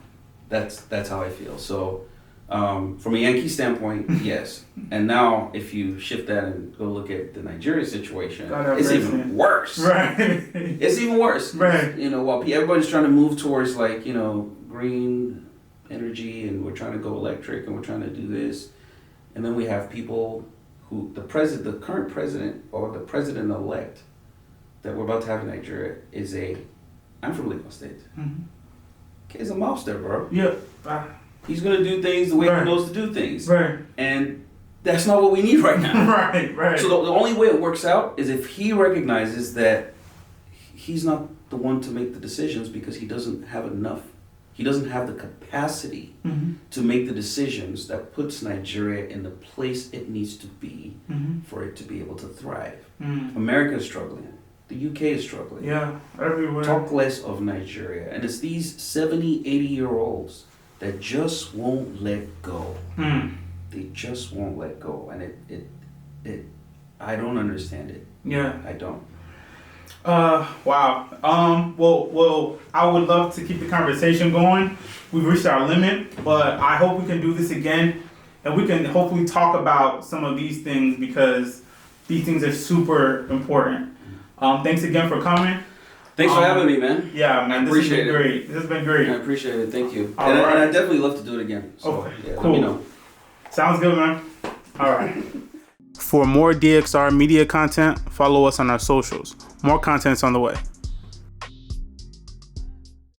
That's how I feel. So, from a Yankee standpoint, yes. And now, if you shift that and go look at the Nigeria situation, it's even worse. Right. It's even worse. Right. While everybody's trying to move towards green energy, and we're trying to go electric, and we're trying to do this, and then we have people who the current president or the president-elect that we're about to have in Nigeria I'm from Lagos State. Kid's a mobster, bro. Yeah. He's gonna do things the way he knows to do things. Right. And that's not what we need right now. Right. So the only way it works out is if he recognizes that he's not the one to make the decisions because he doesn't have enough. He doesn't have the capacity to make the decisions that puts Nigeria in the place it needs to be for it to be able to thrive. America is struggling. The UK is struggling. Yeah, everywhere. Talk less of Nigeria. And it's these 70, 80-year-olds that just won't let go. They just won't let go. And I don't understand it. Yeah. I don't. Wow. Well, I would love to keep the conversation going. We've reached our limit, but I hope we can do this again and we can hopefully talk about some of these things because these things are super important. Thanks again for coming. Thanks for having me, man. Yeah, man. This has been great. This has been great. I appreciate it. Thank you. All and right. I definitely love to do it again. So, okay, yeah, cool. Let me know. Sounds good, man. All right. For more DXR media content, follow us on our socials. More content's on the way.